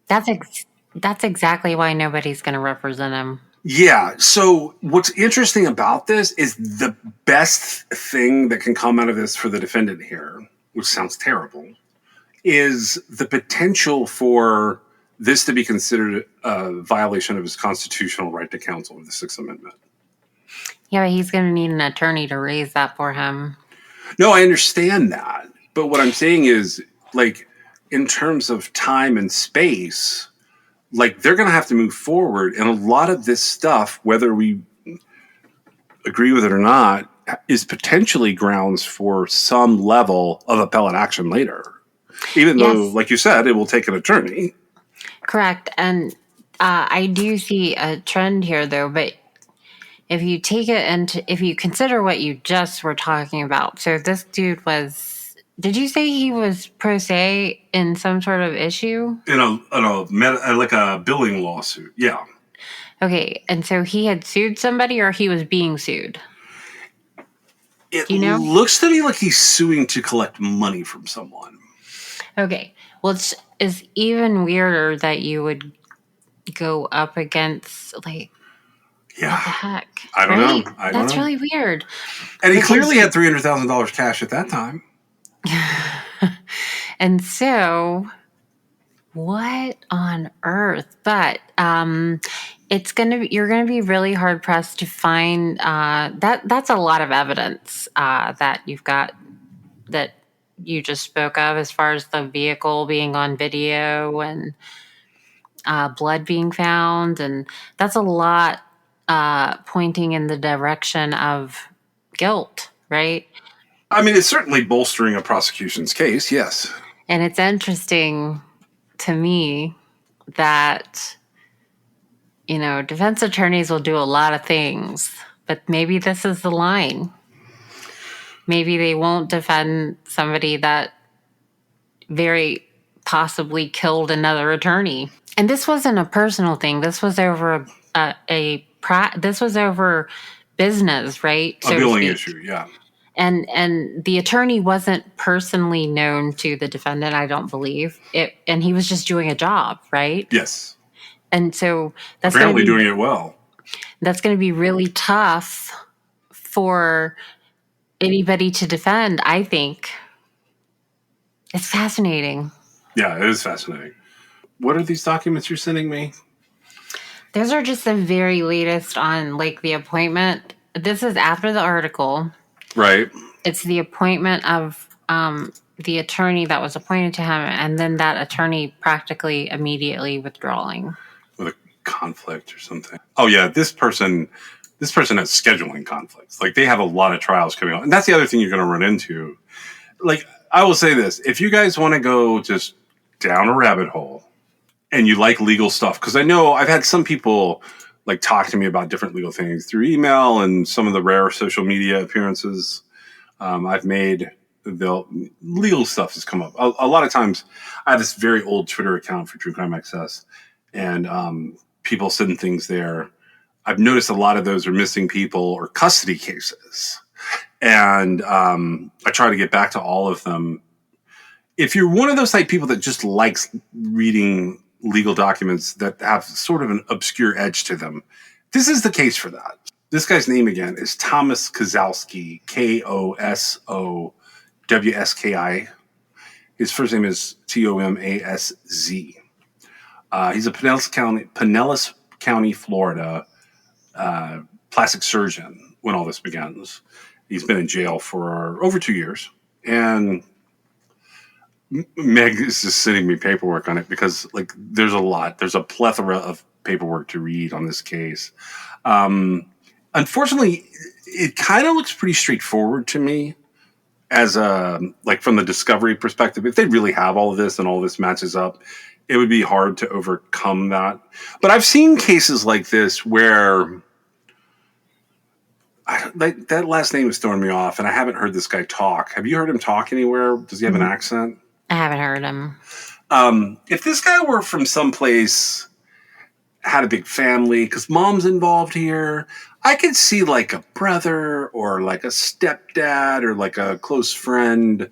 That's exactly why nobody's going to represent him.
Yeah. So what's interesting about this is the best thing that can come out of this for the defendant here, which sounds terrible, is the potential for this to be considered a violation of his constitutional right to counsel of the Sixth Amendment.
Yeah, but he's going to need an attorney to raise that for him.
No, I understand that. But what I'm saying is, like, in terms of time and space, like, they're going to have to move forward. And a lot of this stuff, whether we agree with it or not, is potentially grounds for some level of appellate action later. Even though, like you said, it will take an attorney.
Correct. And I do see a trend here, though, but if you take it into, if you consider what you just were talking about, so this dude was, did you say he was pro se in some sort of issue? In
a billing lawsuit, yeah.
Okay, and so he had sued somebody or he was being sued?
It looks to me like he's suing to collect money from someone.
Okay. Well, it's even weirder that you would go up against, like,
Yeah.
what the heck?
I don't
Right?
know. I don't
That's
know.
really weird.
And he
Because
clearly had $300,000 cash at that time.
and so what on earth? But you're gonna be really hard pressed to find that's a lot of evidence that you've got that you just spoke of, as far as the vehicle being on video and blood being found, and that's a lot pointing in the direction of guilt, right?
I mean, it's certainly bolstering a prosecution's case, yes.
And it's interesting to me that, defense attorneys will do a lot of things, but maybe this is the line. Maybe they won't defend somebody that very possibly killed another attorney. And this wasn't a personal thing. This was over this was over business, right?
A billing issue, yeah.
And the attorney wasn't personally known to the defendant, I don't believe. And he was just doing a job, right?
Yes.
And so
Apparently doing it well.
That's going to be really tough for anybody to defend, I think. It's fascinating.
Yeah, it is fascinating. What are these documents you're sending me?
Those are just the very latest on, like, the appointment. This is after the article.
Right.
It's the appointment of the attorney that was appointed to him, and then that attorney practically immediately withdrawing.
With a conflict or something. Oh yeah, this person has scheduling conflicts. Like, they have a lot of trials coming on. And that's the other thing you're going to run into. Like, I will say this. If you guys want to go just down a rabbit hole and you like legal stuff, because I know I've had some people like talk to me about different legal things through email and some of the rare social media appearances I've made. The legal stuff has come up. A lot of times I have this very old Twitter account for True Crime Access, and people send things there. I've noticed a lot of those are missing people or custody cases. And I try to get back to all of them. If you're one of those type people that just likes reading legal documents that have sort of an obscure edge to them, this is the case for that. This guy's name again is Thomas Kozowski, Kosowski. His first name is Tomaszz. He's a Pinellas County, Florida plastic surgeon when all this begins. He's been in jail for over 2 years. And Meg is just sending me paperwork on it because, like, there's a plethora of paperwork to read on this case. Unfortunately, it kind of looks pretty straightforward to me as like from the discovery perspective. If they really have all of this and all this matches up, it would be hard to overcome that. But I've seen cases like this where that last name is throwing me off, and I haven't heard this guy talk. Have you heard him talk anywhere? Does he have an accent?
I haven't heard him.
If this guy were from someplace, had a big family, because mom's involved here, I could see like a brother or like a stepdad or like a close friend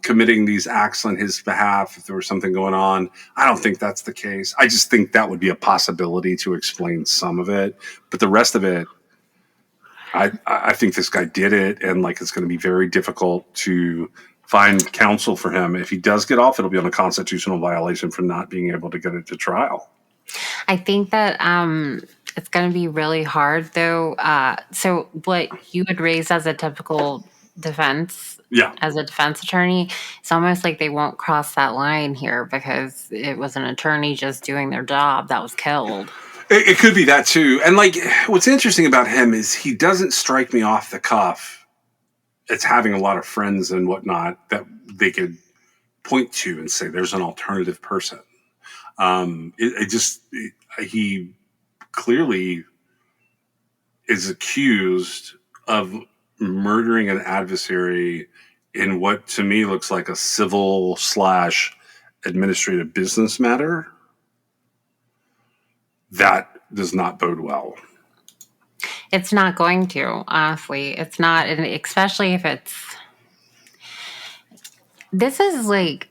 committing these acts on his behalf if there was something going on. I don't think that's the case. I just think that would be a possibility to explain some of it. But the rest of it, I think this guy did it, and like it's going to be very difficult to find counsel for him. If he does get off, it'll be on a constitutional violation for not being able to get it to trial.
I think that it's going to be really hard, though. So what you would raise as a typical defense, as a defense attorney, it's almost like they won't cross that line here because it was an attorney just doing their job that was killed.
It could be that too. And like, what's interesting about him is he doesn't strike me off the cuff as having a lot of friends and whatnot that they could point to and say, there's an alternative person. He clearly is accused of murdering an adversary in what to me looks like a civil/administrative business matter. That does not bode well.
It's not going to, honestly. It's not, and especially if this is like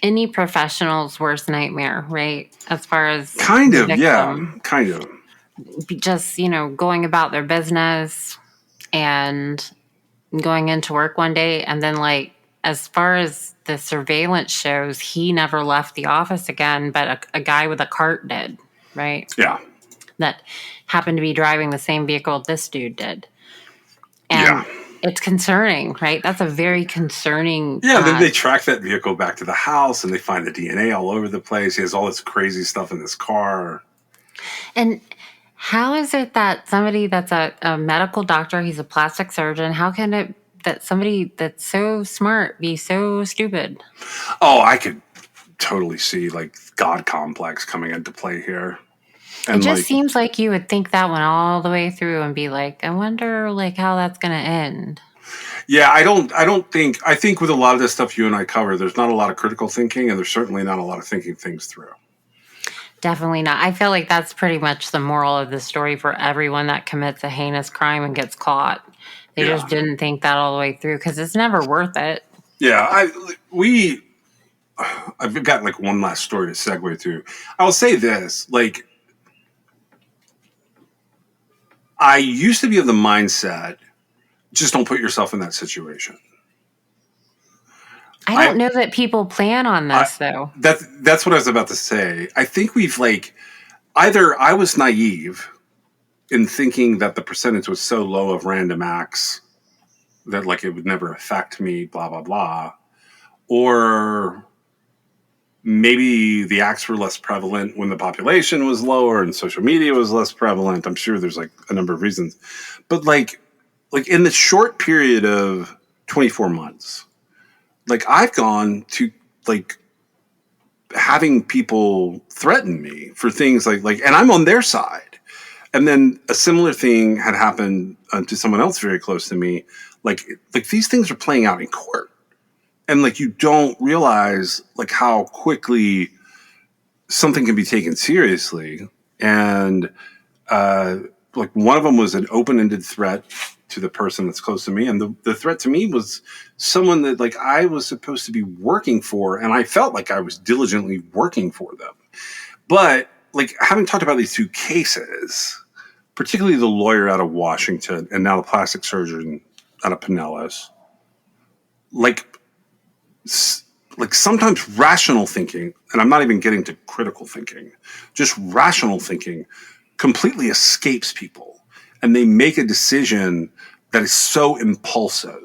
any professional's worst nightmare, right? As far as
Kind
the
of, yeah,
victim,
kind of.
just, going about their business and going into work one day. And then, like, as far as the surveillance shows, he never left the office again, but a guy with a cart did, right?
Yeah,
That happened to be driving the same vehicle this dude did.
yeah.
And it's concerning, right? That's a very concerning.
Yeah, then they track that vehicle back to the house and they find the DNA all over the place. He has all this crazy stuff in his car.
And how is it that somebody that's a medical doctor, he's a plastic surgeon, how can it that somebody that's so smart be so stupid?
Oh, I could totally see like God complex coming into play here.
It
And
just seems like you would think that one all the way through and be like, I wonder like how that's going to end.
yeah, I think with a lot of this stuff you and I cover, there's not a lot of critical thinking and there's certainly not a lot of thinking things through.
Definitely not. I feel like that's pretty much the moral of the story for everyone that commits a heinous crime and gets caught. They just didn't think that all the way through because it's never worth it.
Yeah, I've got like one last story to segue to. I'll say this, like I used to be of the mindset, just don't put yourself in that situation.
I don't know that people plan on this though.
That's what I was about to say. I think we've like either I was naive in thinking that the percentage was so low of random acts that like it would never affect me, blah blah blah, or maybe the acts were less prevalent when the population was lower and social media was less prevalent. I'm sure there's like a number of reasons, but like in the short period of 24 months, like I've gone to like having people threaten me for things and I'm on their side. And then a similar thing had happened to someone else very close to me. Like these things are playing out in court. And like you don't realize like how quickly something can be taken seriously. And like one of them was an open-ended threat to the person that's close to me, and the threat to me was someone that like I was supposed to be working for, and I felt like I was diligently working for them. But like having talked about these two cases, particularly the lawyer out of Washington and now the plastic surgeon out of Pinellas, like sometimes rational thinking, and I'm not even getting to critical thinking, just rational thinking completely escapes people. And they make a decision that is so impulsive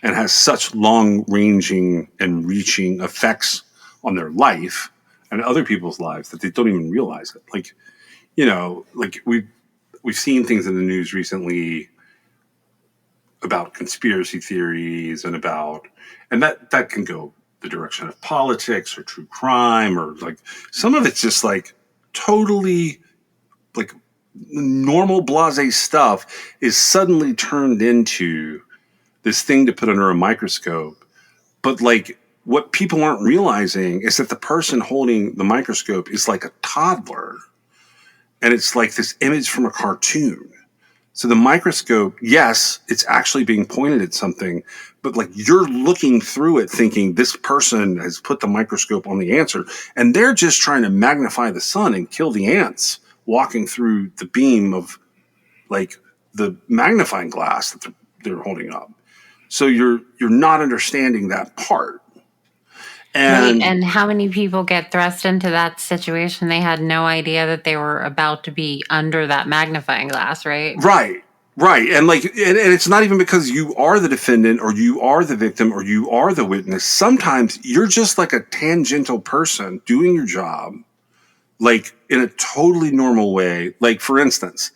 and has such long-ranging and reaching effects on their life and other people's lives that they don't even realize it. Like, like we've seen things in the news recently about conspiracy theories and that can go the direction of politics or true crime, or like some of it's just like totally like normal blasé stuff is suddenly turned into this thing to put under a microscope. But like what people aren't realizing is that the person holding the microscope is like a toddler, and it's like this image from a cartoon. So the microscope, yes, it's actually being pointed at something, but like you're looking through it thinking this person has put the microscope on the answer, and they're just trying to magnify the sun and kill the ants walking through the beam of like the magnifying glass that they're holding up. So you're not understanding that part.
Right, and how many people get thrust into that situation? They had no idea that they were about to be under that magnifying glass, right?
Right. And like, and it's not even because you are the defendant or you are the victim or you are the witness. Sometimes you're just like a tangential person doing your job, like in a totally normal way. Like, for instance,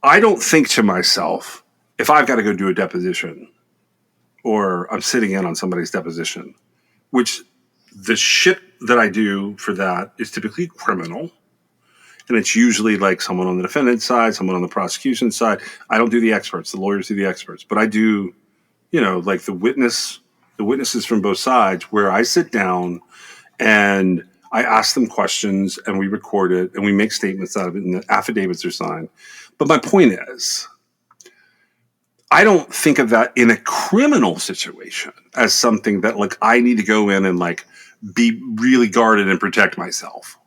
I don't think to myself, if I've got to go do a deposition or I'm sitting in on somebody's deposition, which the shit that I do for that is typically criminal. And it's usually like someone on the defendant's side, someone on the prosecution side. I don't do the experts. The lawyers do the experts. But I do, like the witnesses from both sides, where I sit down and I ask them questions and we record it and we make statements out of it and the affidavits are signed. But my point is, I don't think of that in a criminal situation as something that like I need to go in and like be really guarded and protect myself.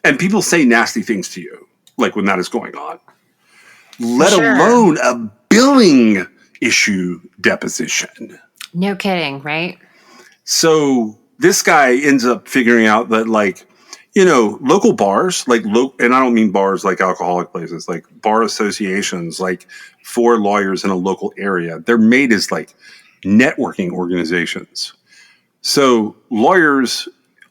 And people say nasty things to you, like when that is going on, let
Sure.
alone a billing issue deposition.
No kidding, right?
So this guy ends up figuring out that, like, local bars, and I don't mean bars like alcoholic places, like bar associations, like for lawyers in a local area, they're made as like networking organizations. So lawyers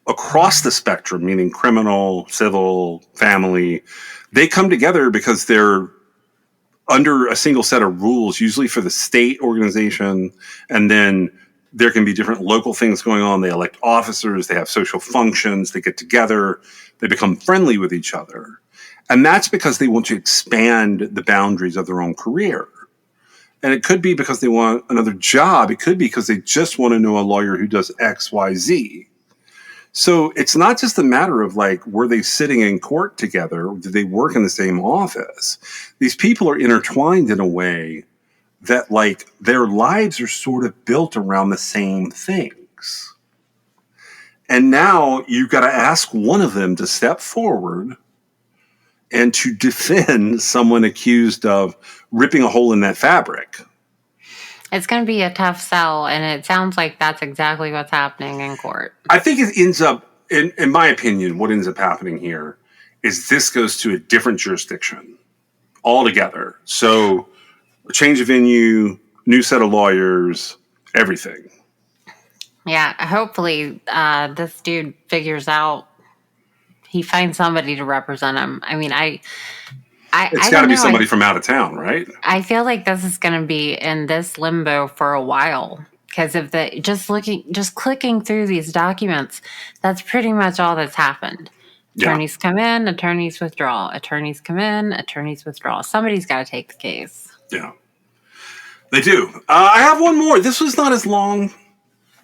across the spectrum, meaning criminal, civil, family, they come together because they're under a single set of rules, usually for the state organization. And then there can be different local things going on. They elect officers, they have social functions, they get together, they become friendly with each other. And that's because they want to expand the boundaries of their own career. And it could be because they want another job. It could be because they just want to know a lawyer who does X, Y, Z. So it's not just a matter of like, were they sitting in court together? Or did they work in the same office? These people are intertwined in a way that like their lives are sort of built around the same things. And now you've got to ask one of them to step forward and to defend someone accused of ripping a hole in that fabric.
It's going to be a tough sell, and it sounds like that's exactly what's happening in court.
I think it ends up, in my opinion, what ends up happening here is this goes to a different jurisdiction altogether. So a change of venue, new set of lawyers, everything.
Yeah, hopefully this dude figures out, he finds somebody to represent him. I mean,
It's
I
got to
don't
be
know.
somebody from out of town, right?
I feel like this is going to be in this limbo for a while because of the just clicking through these documents. That's pretty much all that's happened.
Yeah.
Attorneys come in, attorneys withdraw. Attorneys come in, attorneys withdraw. Somebody's got to take the case.
Yeah. They do. I have one more. This was not as long.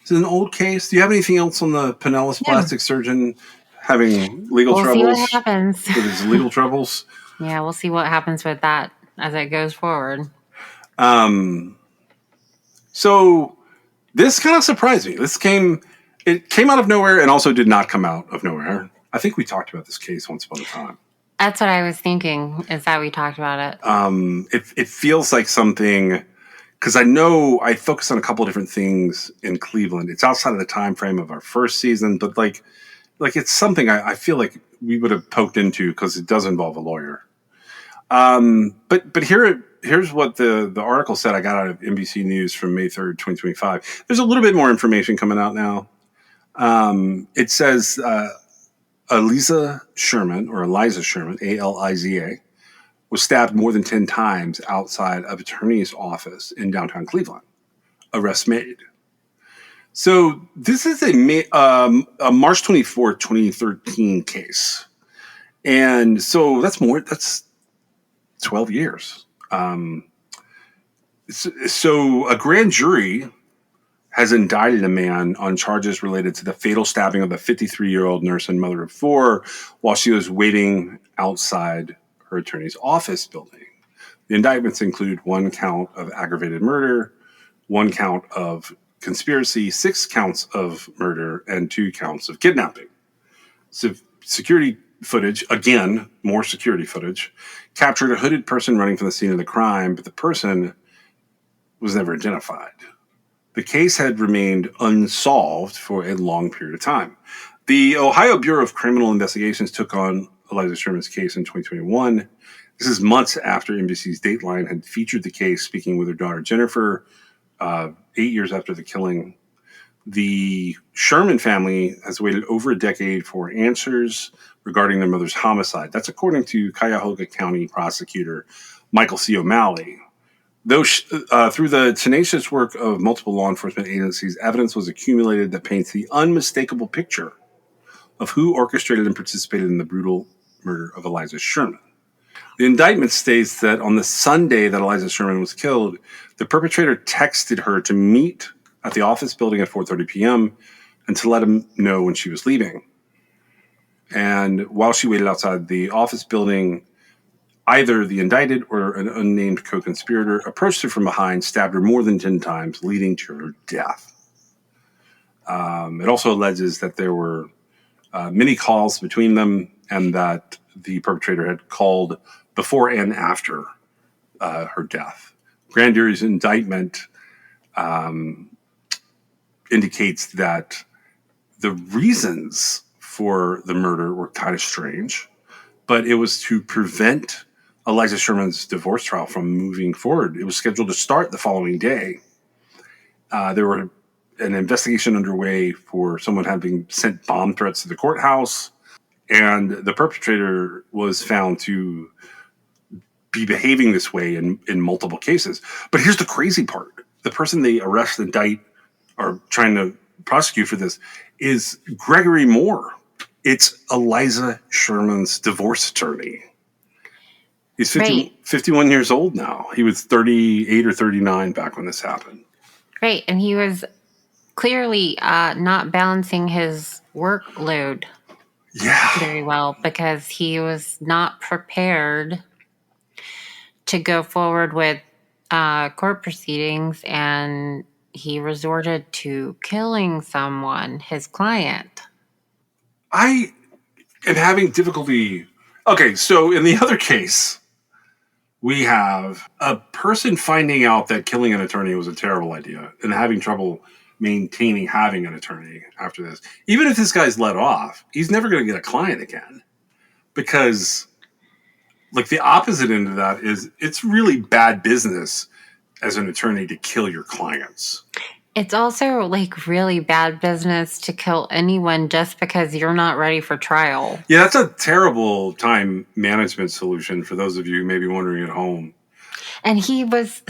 It's an old case. Do you have anything else on the Pinellas plastic surgeon having legal
We'll
troubles?
see what happens.
With his legal troubles?
Yeah, we'll see what happens with that as it goes forward.
So this kind of surprised me. It came out of nowhere and also did not come out of nowhere. I think we talked about this case once upon a time.
That's what I was thinking, is that we talked about it.
It feels like something, because I know I focus on a couple of different things in Cleveland. It's outside of the time frame of our first season, but like it's something I feel like we would have poked into because it does involve a lawyer. But here's what the article said I got out of NBC News from May 3rd, 2025. There's a little bit more information coming out now. It says Eliza Sherman, Aliza, was stabbed more than 10 times outside of attorney's office in downtown Cleveland. Arrest made. So this is a March 24th, 2013 case. And so that's 12 years. So a grand jury has indicted a man on charges related to the fatal stabbing of a 53-year-old nurse and mother of four while she was waiting outside her attorney's office building. The indictments include 1 count of aggravated murder, 1 count of conspiracy, 6 counts of murder, and 2 counts of kidnapping. So security footage, again, more security footage, captured a hooded person running from the scene of the crime, but the person was never identified. The case had remained unsolved for a long period of time. The Ohio Bureau of Criminal Investigations took on Eliza Sherman's case in 2021. This is months after NBC's Dateline had featured the case, speaking with her daughter Jennifer, 8 years after the killing. The Sherman family has waited over a decade for answers regarding their mother's homicide. That's according to Cuyahoga County prosecutor Michael C. O'Malley. Though through the tenacious work of multiple law enforcement agencies, evidence was accumulated that paints the unmistakable picture of who orchestrated and participated in the brutal murder of Eliza Sherman. The indictment states that on the Sunday that Eliza Sherman was killed, the perpetrator texted her to meet at the office building at 4:30 p.m. and to let him know when she was leaving. And while she waited outside the office building, either the indicted or an unnamed co-conspirator approached her from behind, stabbed her more than 10 times, leading to her death. It also alleges that there were many calls between them and that the perpetrator had called before and after her death. Grand jury's indictment indicates that the reasons for the murder were kind of strange, but it was to prevent Eliza Sherman's divorce trial from moving forward. It was scheduled to start the following day. There were an investigation underway for someone having sent bomb threats to the courthouse, and the perpetrator was found to be behaving this way in multiple cases. But here's the crazy part. The person they arrest, indict, or trying to prosecute for this is Gregory Moore. It's Eliza Sherman's divorce attorney. He's 51 years old now. He was 38 or 39 back when this happened.
Right. And he was clearly not balancing his workload very well because he was not prepared to go forward with court proceedings, and he resorted to killing someone, his client.
I am having difficulty. Okay, so in the other case, we have a person finding out that killing an attorney was a terrible idea and having trouble maintaining having an attorney after this. Even if this guy's let off, he's never going to get a client again, because like the opposite end of that is it's really bad business as an attorney to kill your clients.
It's also like really bad business to kill anyone just because you're not ready for trial.
Yeah, that's a terrible time management solution for those of you who may be wondering at home.
And he was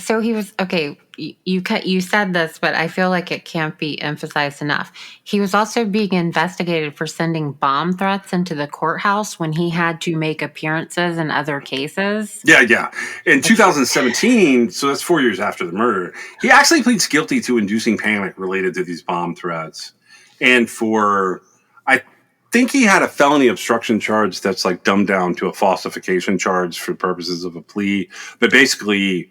okay. You said this, but I feel like it can't be emphasized enough. He was also being investigated for sending bomb threats into the courthouse when he had to make appearances in other cases.
Yeah. In 2017, so that's 4 years after the murder, he actually pleads guilty to inducing panic related to these bomb threats, and I think he had a felony obstruction charge that's like dumbed down to a falsification charge for purposes of a plea, but basically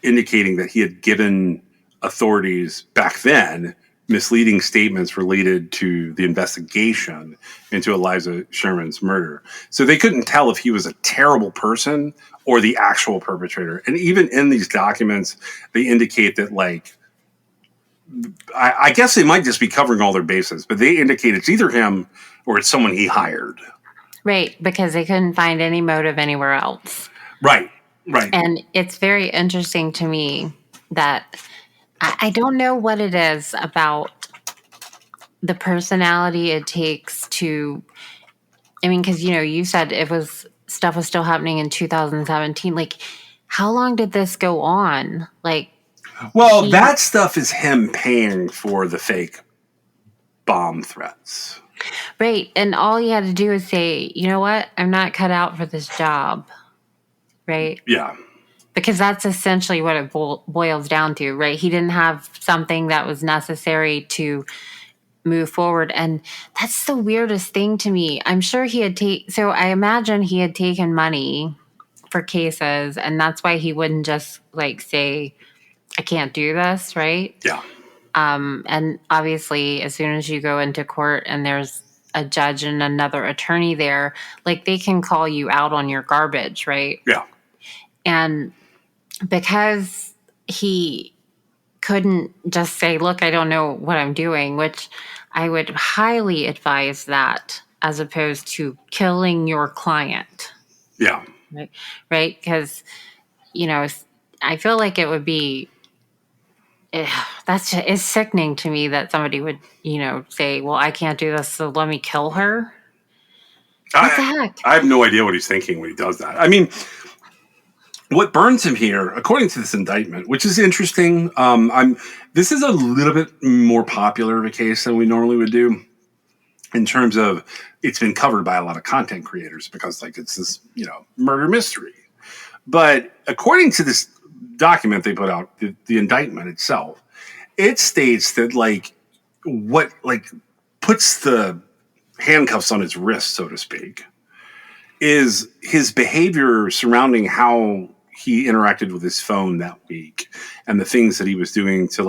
indicating that he had given authorities back then misleading statements related to the investigation into Eliza Sherman's murder. So they couldn't tell if he was a terrible person or the actual perpetrator. And even in these documents, they indicate that, like, I guess they might just be covering all their bases, but they indicate it's either him or it's someone he hired.
Right, because they couldn't find any motive anywhere else.
Right.
And it's very interesting to me that I don't know what it is about the personality it takes to, I mean, because, you said stuff was still happening in 2017. Like, how long did this go on? Like,
well, that stuff is him paying for the fake bomb threats.
Right. And all he had to do is say, you know what? I'm not cut out for this job. Right?
Yeah.
Because that's essentially what it boils down to, right? He didn't have something that was necessary to move forward. And that's the weirdest thing to me. I'm sure he had so I imagine he had taken money for cases, and that's why he wouldn't just like say, I can't do this, right?
Yeah.
And obviously, as soon as you go into court and there's a judge and another attorney there, like they can call you out on your garbage, right?
Yeah.
And because he couldn't just say, look, I don't know what I'm doing, which I would highly advise that as opposed to killing your client.
Yeah.
Right? Because, I feel like it would be, it's sickening to me that somebody would, say, well, I can't do this, so let me kill her. What the heck?
I have no idea what he's thinking when he does that. I mean, what burns him here, according to this indictment, which is interesting, this is a little bit more popular of a case than we normally would do in terms of it's been covered by a lot of content creators because, like, it's this, murder mystery. But according to this document they put out, the indictment itself, it states that, what puts the handcuffs on his wrist, so to speak, is his behavior surrounding how he interacted with his phone that week and the things that he was doing to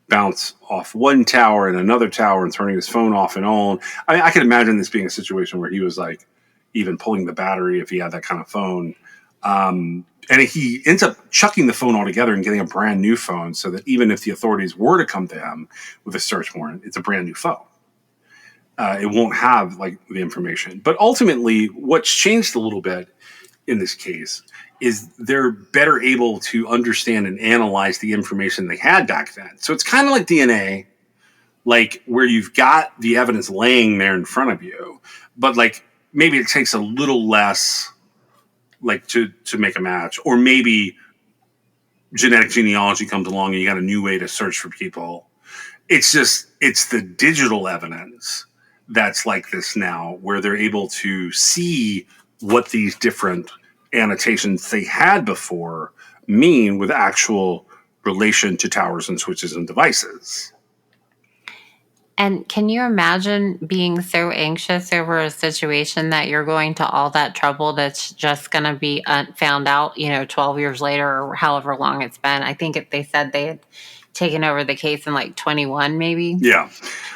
bounce off one tower and another tower and turning his phone off and on. I mean, I can imagine this being a situation where he was like even pulling the battery if he had that kind of phone. And he ends up chucking the phone altogether and getting a brand new phone so that even if the authorities were to come to him with a search warrant, it's a brand new phone. It won't have like the information. But ultimately, what's changed a little bit in this case is they're better able to understand and analyze the information they had back then. So it's kind of like DNA, like where you've got the evidence laying there in front of you, but like maybe it takes a little less like to make a match, or maybe genetic genealogy comes along and you got a new way to search for people. It's the digital evidence that's like this now, where they're able to see what these different annotations they had before mean with actual relation to towers and switches and devices.
And can you imagine being so anxious over a situation that you're going to all that trouble that's just going to be found out, 12 years later or however long it's been? I think they said they had taken over the case in like 21 maybe.
Yeah.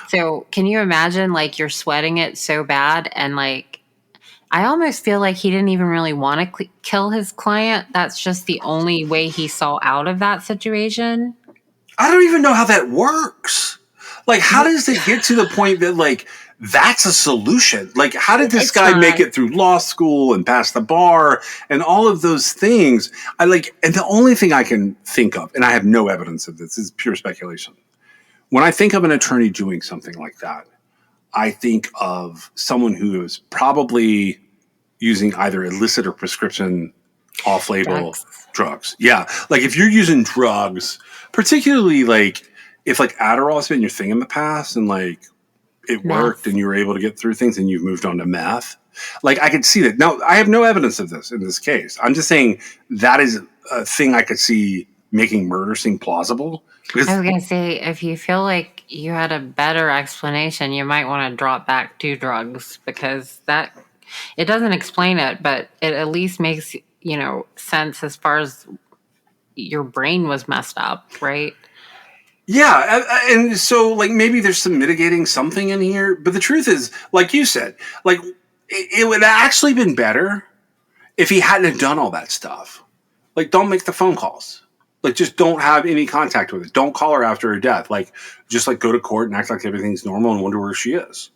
So can you imagine like you're sweating it so bad and like I almost feel like he didn't even really want to kill his client. That's just the only way he saw out of that situation.
I don't even know how that works. Like, how does it get to the point that, like, that's a solution? Like, how did this guy make it through law school and pass the bar and all of those things? And the only thing I can think of, and I have no evidence of this, is pure speculation. When I think of an attorney doing something like that, I think of someone who is probably using either illicit or prescription off-label drugs. Yeah. Like, if you're using drugs, particularly, like, if like Adderall has been your thing in the past and like it worked and you were able to get through things and you've moved on to meth, like I could see that. Now, I have no evidence of this in this case. I'm just saying that is a thing I could see making murder seem plausible.
I was going to say, if you feel like you had a better explanation, you might want to drop back to drugs because that it doesn't explain it, but it at least makes, sense as far as your brain was messed up, right?
Yeah, and so like maybe there's some mitigating something in here, but the truth is, like you said, like it would have actually been better if he hadn't have done all that stuff. Like, don't make the phone calls. Like, just don't have any contact with it. Don't call her after her death. Like, just like go to court and act like everything's normal and wonder where she is.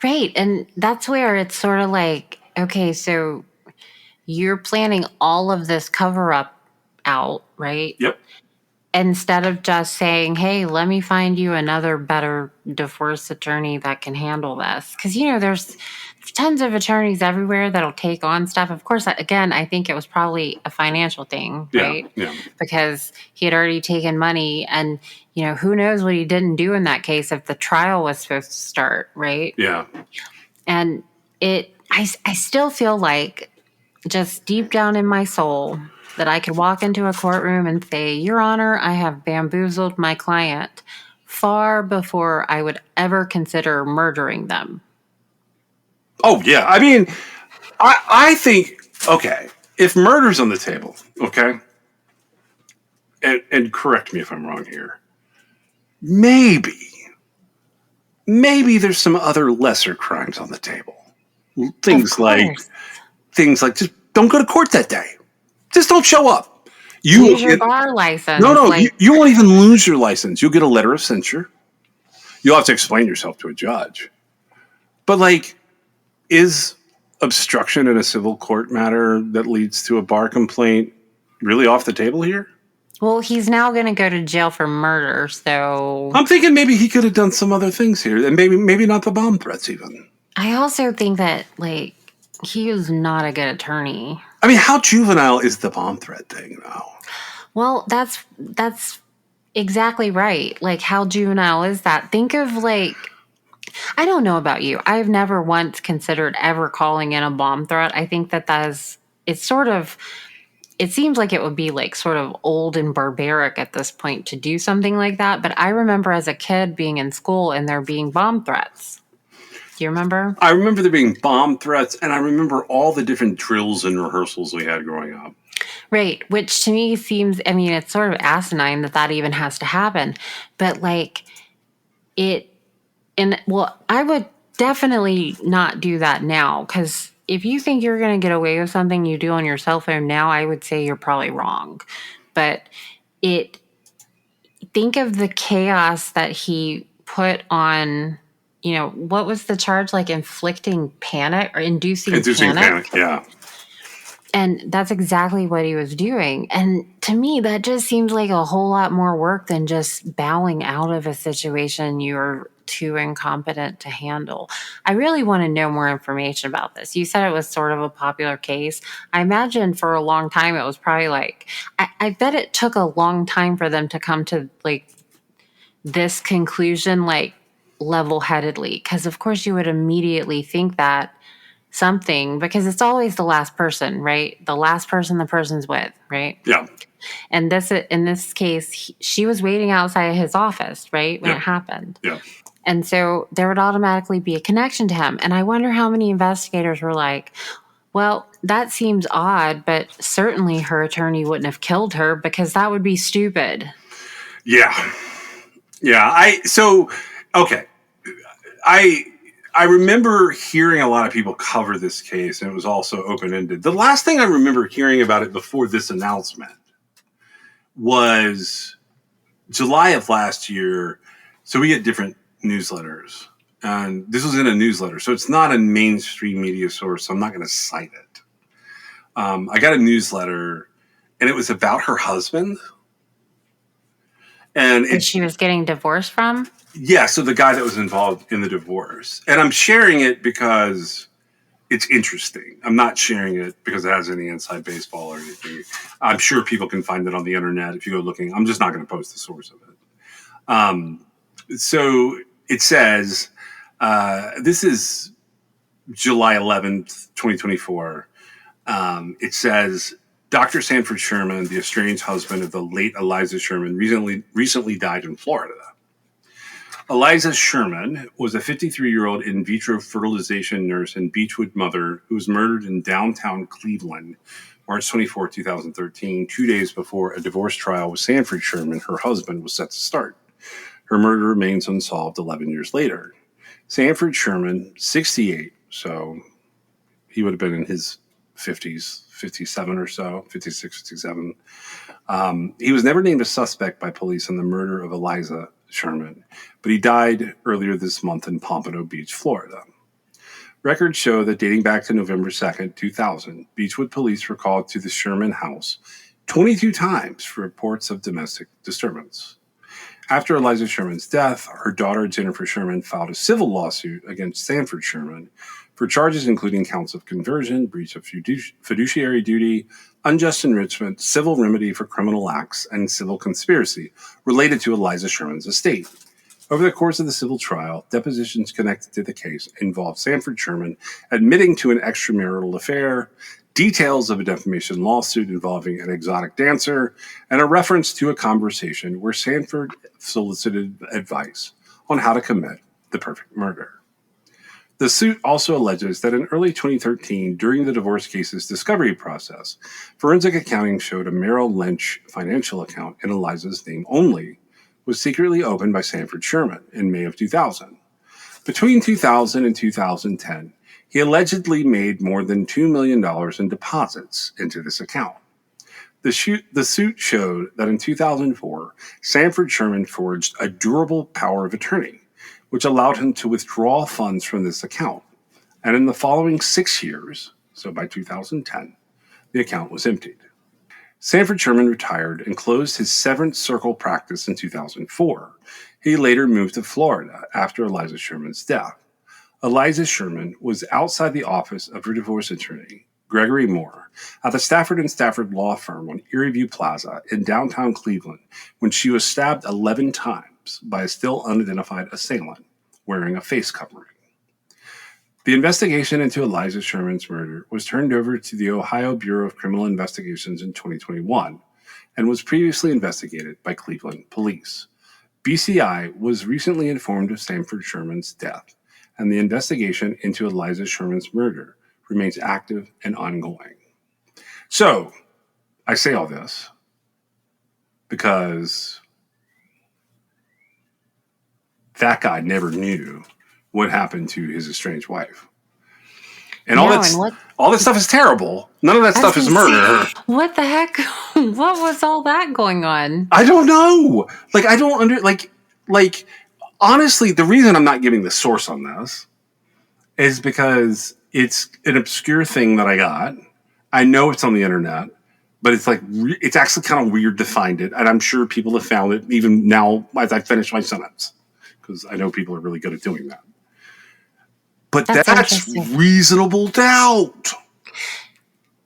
Right, and that's where it's sort of like, okay, so you're planning all of this cover up out, right?
Yep.
Instead of just saying, hey, let me find you another better divorce attorney that can handle this. Because, there's tons of attorneys everywhere that'll take on stuff. Of course, again, I think it was probably a financial thing, right?
Yeah.
Because he had already taken money and, who knows what he didn't do in that case if the trial was supposed to start, right?
Yeah.
And I still feel like just deep down in my soul that I could walk into a courtroom and say, Your Honor, I have bamboozled my client far before I would ever consider murdering them.
Oh, yeah. I mean, I think, okay, if murder's on the table, okay, and correct me if I'm wrong here, maybe there's some other lesser crimes on the table. Things like just don't go to court that day. Just don't show up.
You lose your bar license.
No, you won't even lose your license. You'll get a letter of censure. You'll have to explain yourself to a judge. But like, is obstruction in a civil court matter that leads to a bar complaint really off the table here?
Well, he's now going to go to jail for murder, so
I'm thinking maybe he could have done some other things here, and maybe not the bomb threats even.
I also think that like he was not a good attorney.
I mean, how juvenile is the bomb threat thing now?
Well, that's exactly right. Like, how juvenile is that? Think of like, I don't know about you. I've never once considered ever calling in a bomb threat. I think it seems like it would be like sort of old and barbaric at this point to do something like that. But I remember as a kid being in school and there being bomb threats. Do you remember?
I remember there being bomb threats, and I remember all the different drills and rehearsals we had growing up.
Right. Which to me seems, I mean, it's sort of asinine that that even has to happen. But like it, and well, I would definitely not do that now because if you think you're going to get away with something you do on your cell phone now, I would say you're probably wrong. But it, think of the chaos that he put on, you know, what was the charge? Like inflicting panic or inducing panic?
Yeah.
And that's exactly what he was doing. And to me, that just seems like a whole lot more work than just bowing out of a situation you're too incompetent to handle. I really want to know more information about this. You said it was sort of a popular case. I imagine for a long time it was probably like, I bet it took a long time for them to come to like this conclusion, like level headedly. Because, of course, you would immediately think that something, because it's always the last person, right? The last person the person's with, right?
Yeah.
And this, in this case, she was waiting outside of his office, right, when it happened.
Yeah.
And so there would automatically be a connection to him. And I wonder how many investigators were like, well, that seems odd, but certainly her attorney wouldn't have killed her because that would be stupid.
Yeah. Yeah. Okay. I remember hearing a lot of people cover this case, and it was also open-ended. The last thing I remember hearing about it before this announcement was July of last year. So we get different newsletters, and this was in a newsletter. So it's not a mainstream media source. So I'm not going to cite it. I got a newsletter, and it was about her husband. And
she was getting divorced from?
Yeah, so the guy that was involved in the divorce. And I'm sharing it because it's interesting. I'm not sharing it because it has any inside baseball or anything. I'm sure people can find it on the internet if you go looking. I'm just not going to post the source of it. So it says, this is July 11th, 2024. It says, Dr. Sanford Sherman, the estranged husband of the late Eliza Sherman, recently died in Florida. Eliza Sherman was a 53-year-old in vitro fertilization nurse and Beechwood mother who was murdered in downtown Cleveland, March 24, 2013, 2 days before a divorce trial with Sanford Sherman, her husband, was set to start. Her murder remains unsolved 11 years later. Sanford Sherman, 68, so he would have been in his 50s, 57 or so, 56, 57. He was never named a suspect by police in the murder of Eliza Sherman, but he died earlier this month in Pompano Beach, Florida. Records show that dating back to November 2nd, 2000, Beechwood police were called to the Sherman house 22 times for reports of domestic disturbance. After Eliza Sherman's death, her daughter Jennifer Sherman filed a civil lawsuit against Sanford Sherman for charges including counts of conversion, breach of fiduciary duty, unjust enrichment, civil remedy for criminal acts, and civil conspiracy related to Eliza Sherman's estate. Over the course of the civil trial, depositions connected to the case involved Sanford Sherman admitting to an extramarital affair, details of a defamation lawsuit involving an exotic dancer, and a reference to a conversation where Sanford solicited advice on how to commit the perfect murder. The suit also alleges that in early 2013, during the divorce case's discovery process, forensic accounting showed a Merrill Lynch financial account in Eliza's name only was secretly opened by Sanford Sherman in May of 2000. Between 2000 and 2010, he allegedly made more than $2 million in deposits into this account. The suit showed that in 2004, Sanford Sherman forged a durable power of attorney, which allowed him to withdraw funds from this account. And in the following 6 years, so by 2010, the account was emptied. Sanford Sherman retired and closed his Severance Circle practice in 2004. He later moved to Florida after Eliza Sherman's death. Eliza Sherman was outside the office of her divorce attorney, Gregory Moore, at the Stafford & Stafford law firm on Erie View Plaza in downtown Cleveland when she was stabbed 11 times by a still unidentified assailant wearing a face covering. The investigation into Eliza Sherman's murder was turned over to the Ohio Bureau of Criminal Investigations in 2021 and was previously investigated by Cleveland police. BCI was recently informed of Sanford Sherman's death, and the investigation into Eliza Sherman's murder remains active and ongoing. So, I say all this because that guy never knew what happened to his estranged wife. And all that stuff is terrible. None of that stuff is murder.
What the heck? What was all that going on?
I don't know. Like, I don't like, honestly, the reason I'm not giving the source on this is because it's an obscure thing that I got. I know it's on the internet, but it's like, it's actually kind of weird to find it. And I'm sure people have found it even now as I finish my sentence, because I know people are really good at doing that. But that's reasonable doubt.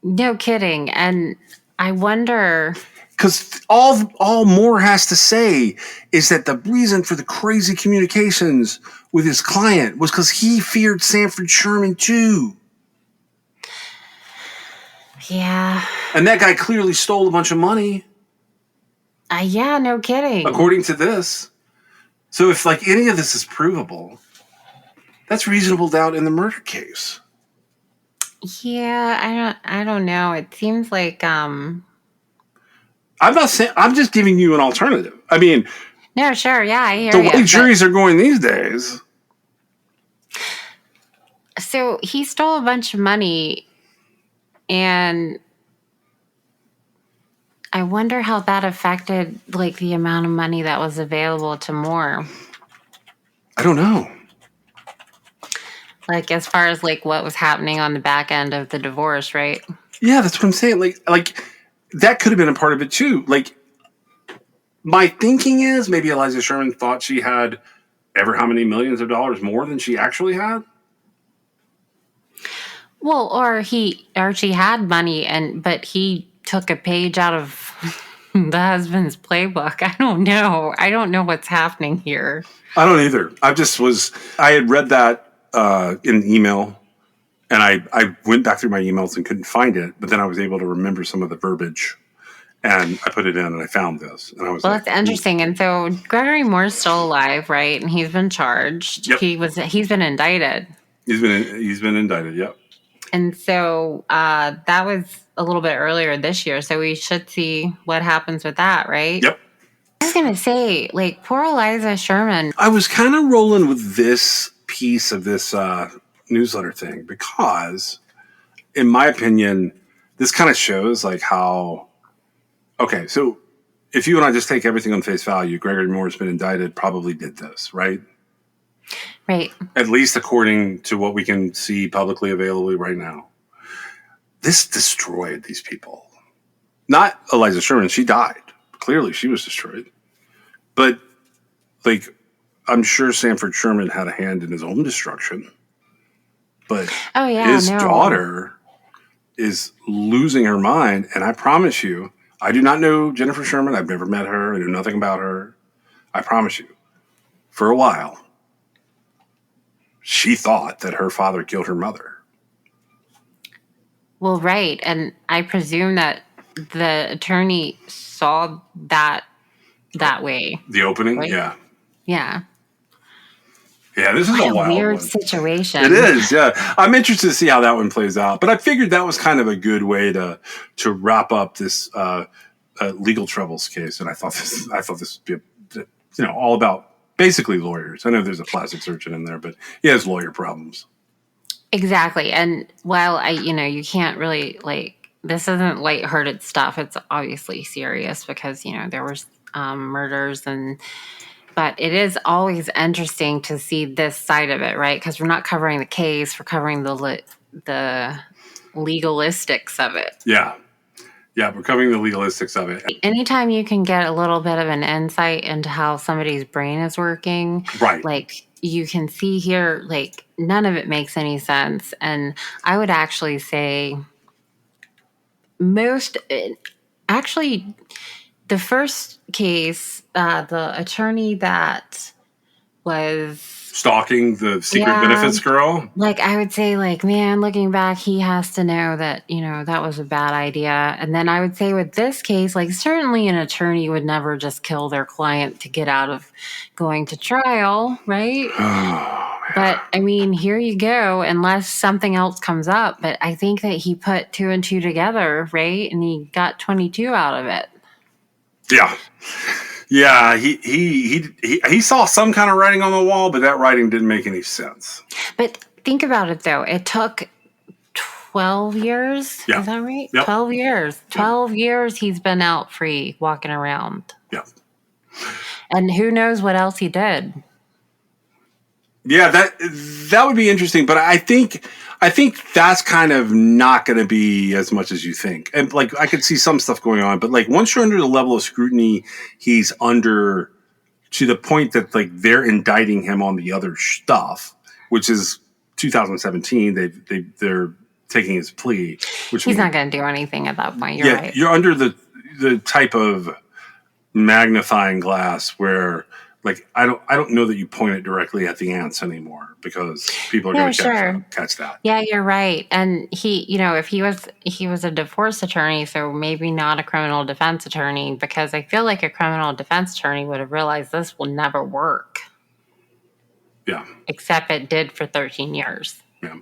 No kidding. And I wonder,
because all Moore has to say is that the reason for the crazy communications with his client was because he feared Sanford Sherman too.
Yeah.
And that guy clearly stole a bunch of money.
Yeah, no kidding.
According to this. So if like any of this is provable, that's reasonable doubt in the murder case.
Yeah, I don't know. It seems like
I'm not saying, I'm just giving you an alternative. I mean,
no, sure, yeah, I hear
the way juries are going these days.
So he stole a bunch of money, and I wonder how that affected like the amount of money that was available to Moore.
I don't know.
Like as far as like what was happening on the back end of the divorce, right?
Yeah, that's what I'm saying. Like that could have been a part of it too. Like my thinking is maybe Eliza Sherman thought she had ever how many millions of dollars more than she actually had.
Well, or she had money but he took a page out of the husband's playbook. I don't know. I don't know what's happening here.
I don't either. I had read that in an email, and I went back through my emails and couldn't find it, but then I was able to remember some of the verbiage, and I put it in, and I found this, and I was
that's interesting. And so Gregory Moore's still alive, right? And he's been charged.
Yep.
He's been indicted.
He's been indicted. Yep.
And so that was a little bit earlier this year, so we should see what happens with that, right?
Yep.
I was gonna say, like, poor Eliza Sherman.
I was kind of rolling with this piece of this newsletter thing because, in my opinion, this kind of shows like how. Okay, so if you and I just take everything on face value, Gregory Moore's been indicted, probably did this, right?
Right.
At least according to what we can see publicly available right now. This destroyed these people. Not Eliza Sherman, she died. Clearly she was destroyed. But, like, I'm sure Sanford Sherman had a hand in his own destruction. But his daughter is losing her mind. And I promise you, I do not know Jennifer Sherman. I've never met her. I know nothing about her. I promise you, for a while, she thought that her father killed her mother.
Well, right. And I presume that the attorney saw that way.
The opening?
Right?
Yeah.
Yeah.
Yeah, this is a wild
weird
one.
situation.
It is, yeah. I'm interested to see how that one plays out. But I figured that was kind of a good way to wrap up this legal troubles case. And I thought this would be, all about basically lawyers. I know there's a plastic surgeon in there, but he has lawyer problems. Exactly.
And while you can't really this isn't lighthearted stuff. It's obviously serious because, there was murders but it is always interesting to see this side of it, right? Because we're not covering the case, we're covering the legalistics of it.
Yeah. Yeah, we're covering the legalistics of it.
Anytime you can get a little bit of an insight into how somebody's brain is working,
right?
You can see here, none of it makes any sense. And I would actually say the first case, the attorney that was
stalking the secret benefits girl.
I would say, man, looking back, he has to know that, that was a bad idea. And then I would say with this case, certainly an attorney would never just kill their client to get out of going to trial, right? But I mean, here you go, unless something else comes up. But I think that he put 2 and 2 together, right? And he got 22 out of it.
Yeah. Yeah, he saw some kind of writing on the wall, but that writing didn't make any sense.
But think about it, though. It took 12 years.
Yeah.
Is that right?
Yep.
12 years. 12 years he's been out free, walking around.
Yeah.
And who knows what else he did.
Yeah, that would be interesting, but I think that's kind of not going to be as much as you think. And like I could see some stuff going on, but like once you're under the level of scrutiny he's under, to the point that like they're indicting him on the other stuff, which is 2017. They're taking his plea, which
he's not going to do anything at that point. You're right.
You're under the type of magnifying glass where. Like I don't know that you point it directly at the ants anymore because people are going to catch that.
Yeah, you're right. And he, if he was a divorce attorney, so maybe not a criminal defense attorney, because I feel like a criminal defense attorney would have realized this will never work.
Yeah.
Except it did for 13 years.
Yeah.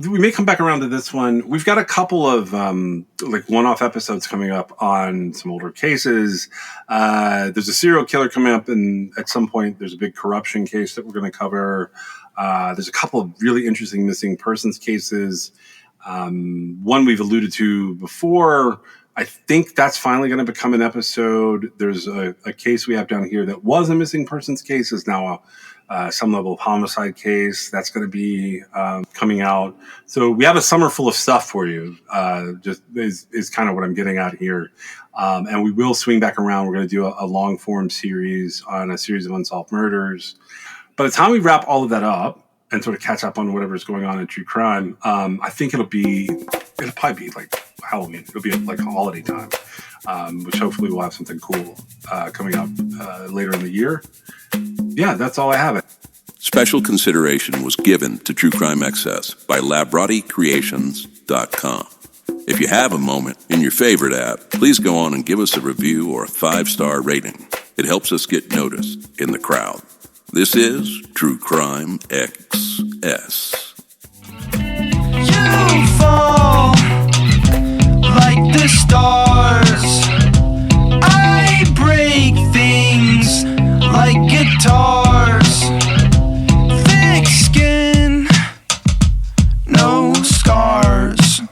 We may come back around to this one. We've got a couple of like one-off episodes coming up on some older cases. There's a serial killer coming up, and at some point there's a big corruption case that we're going to cover. There's a couple of really interesting missing persons cases. One we've alluded to before. I think that's finally going to become an episode. There's a case we have down here that was a missing persons case, is now some level of homicide case that's going to be coming out. So we have a summer full of stuff for you. Just is kind of what I'm getting at here. And we will swing back around. We're going to do a long form series on a series of unsolved murders. By the time we wrap all of that up and sort of catch up on whatever's going on in true crime, I think it'll probably be like Halloween. It'll be like a holiday time, which hopefully we'll have something cool coming up later in the year. Yeah, that's all I have.
Special consideration was given to True Crime Excess by LabRottiCreations.com. If you have a moment in your favorite app, please go on and give us a review or a 5-star rating. It helps us get noticed in the crowd. This is True Crime XS.
You fall like the stars. I break things like guitars. Thick skin, no scars.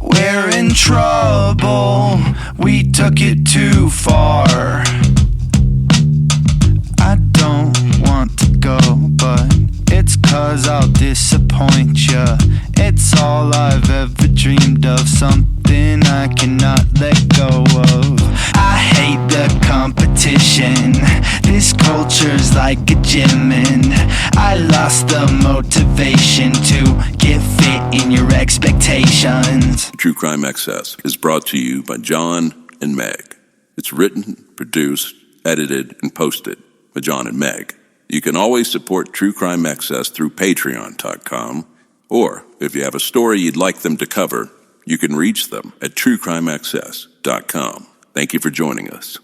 We're in trouble, we took it too far. I don't want to go, but it's 'cause I'll disappoint ya. It's all I've ever dreamed of, something I cannot let go of. I hate the competition, this culture's like a gym, and I lost the motivation to get fit in your expectations.
True Crime Excess is brought to you by John and Meg. It's written, produced, edited, and posted by John and Meg. You can always support True Crime Excess through Patreon.com, or if you have a story you'd like them to cover, you can reach them at TrueCrimeAccess.com. Thank you for joining us.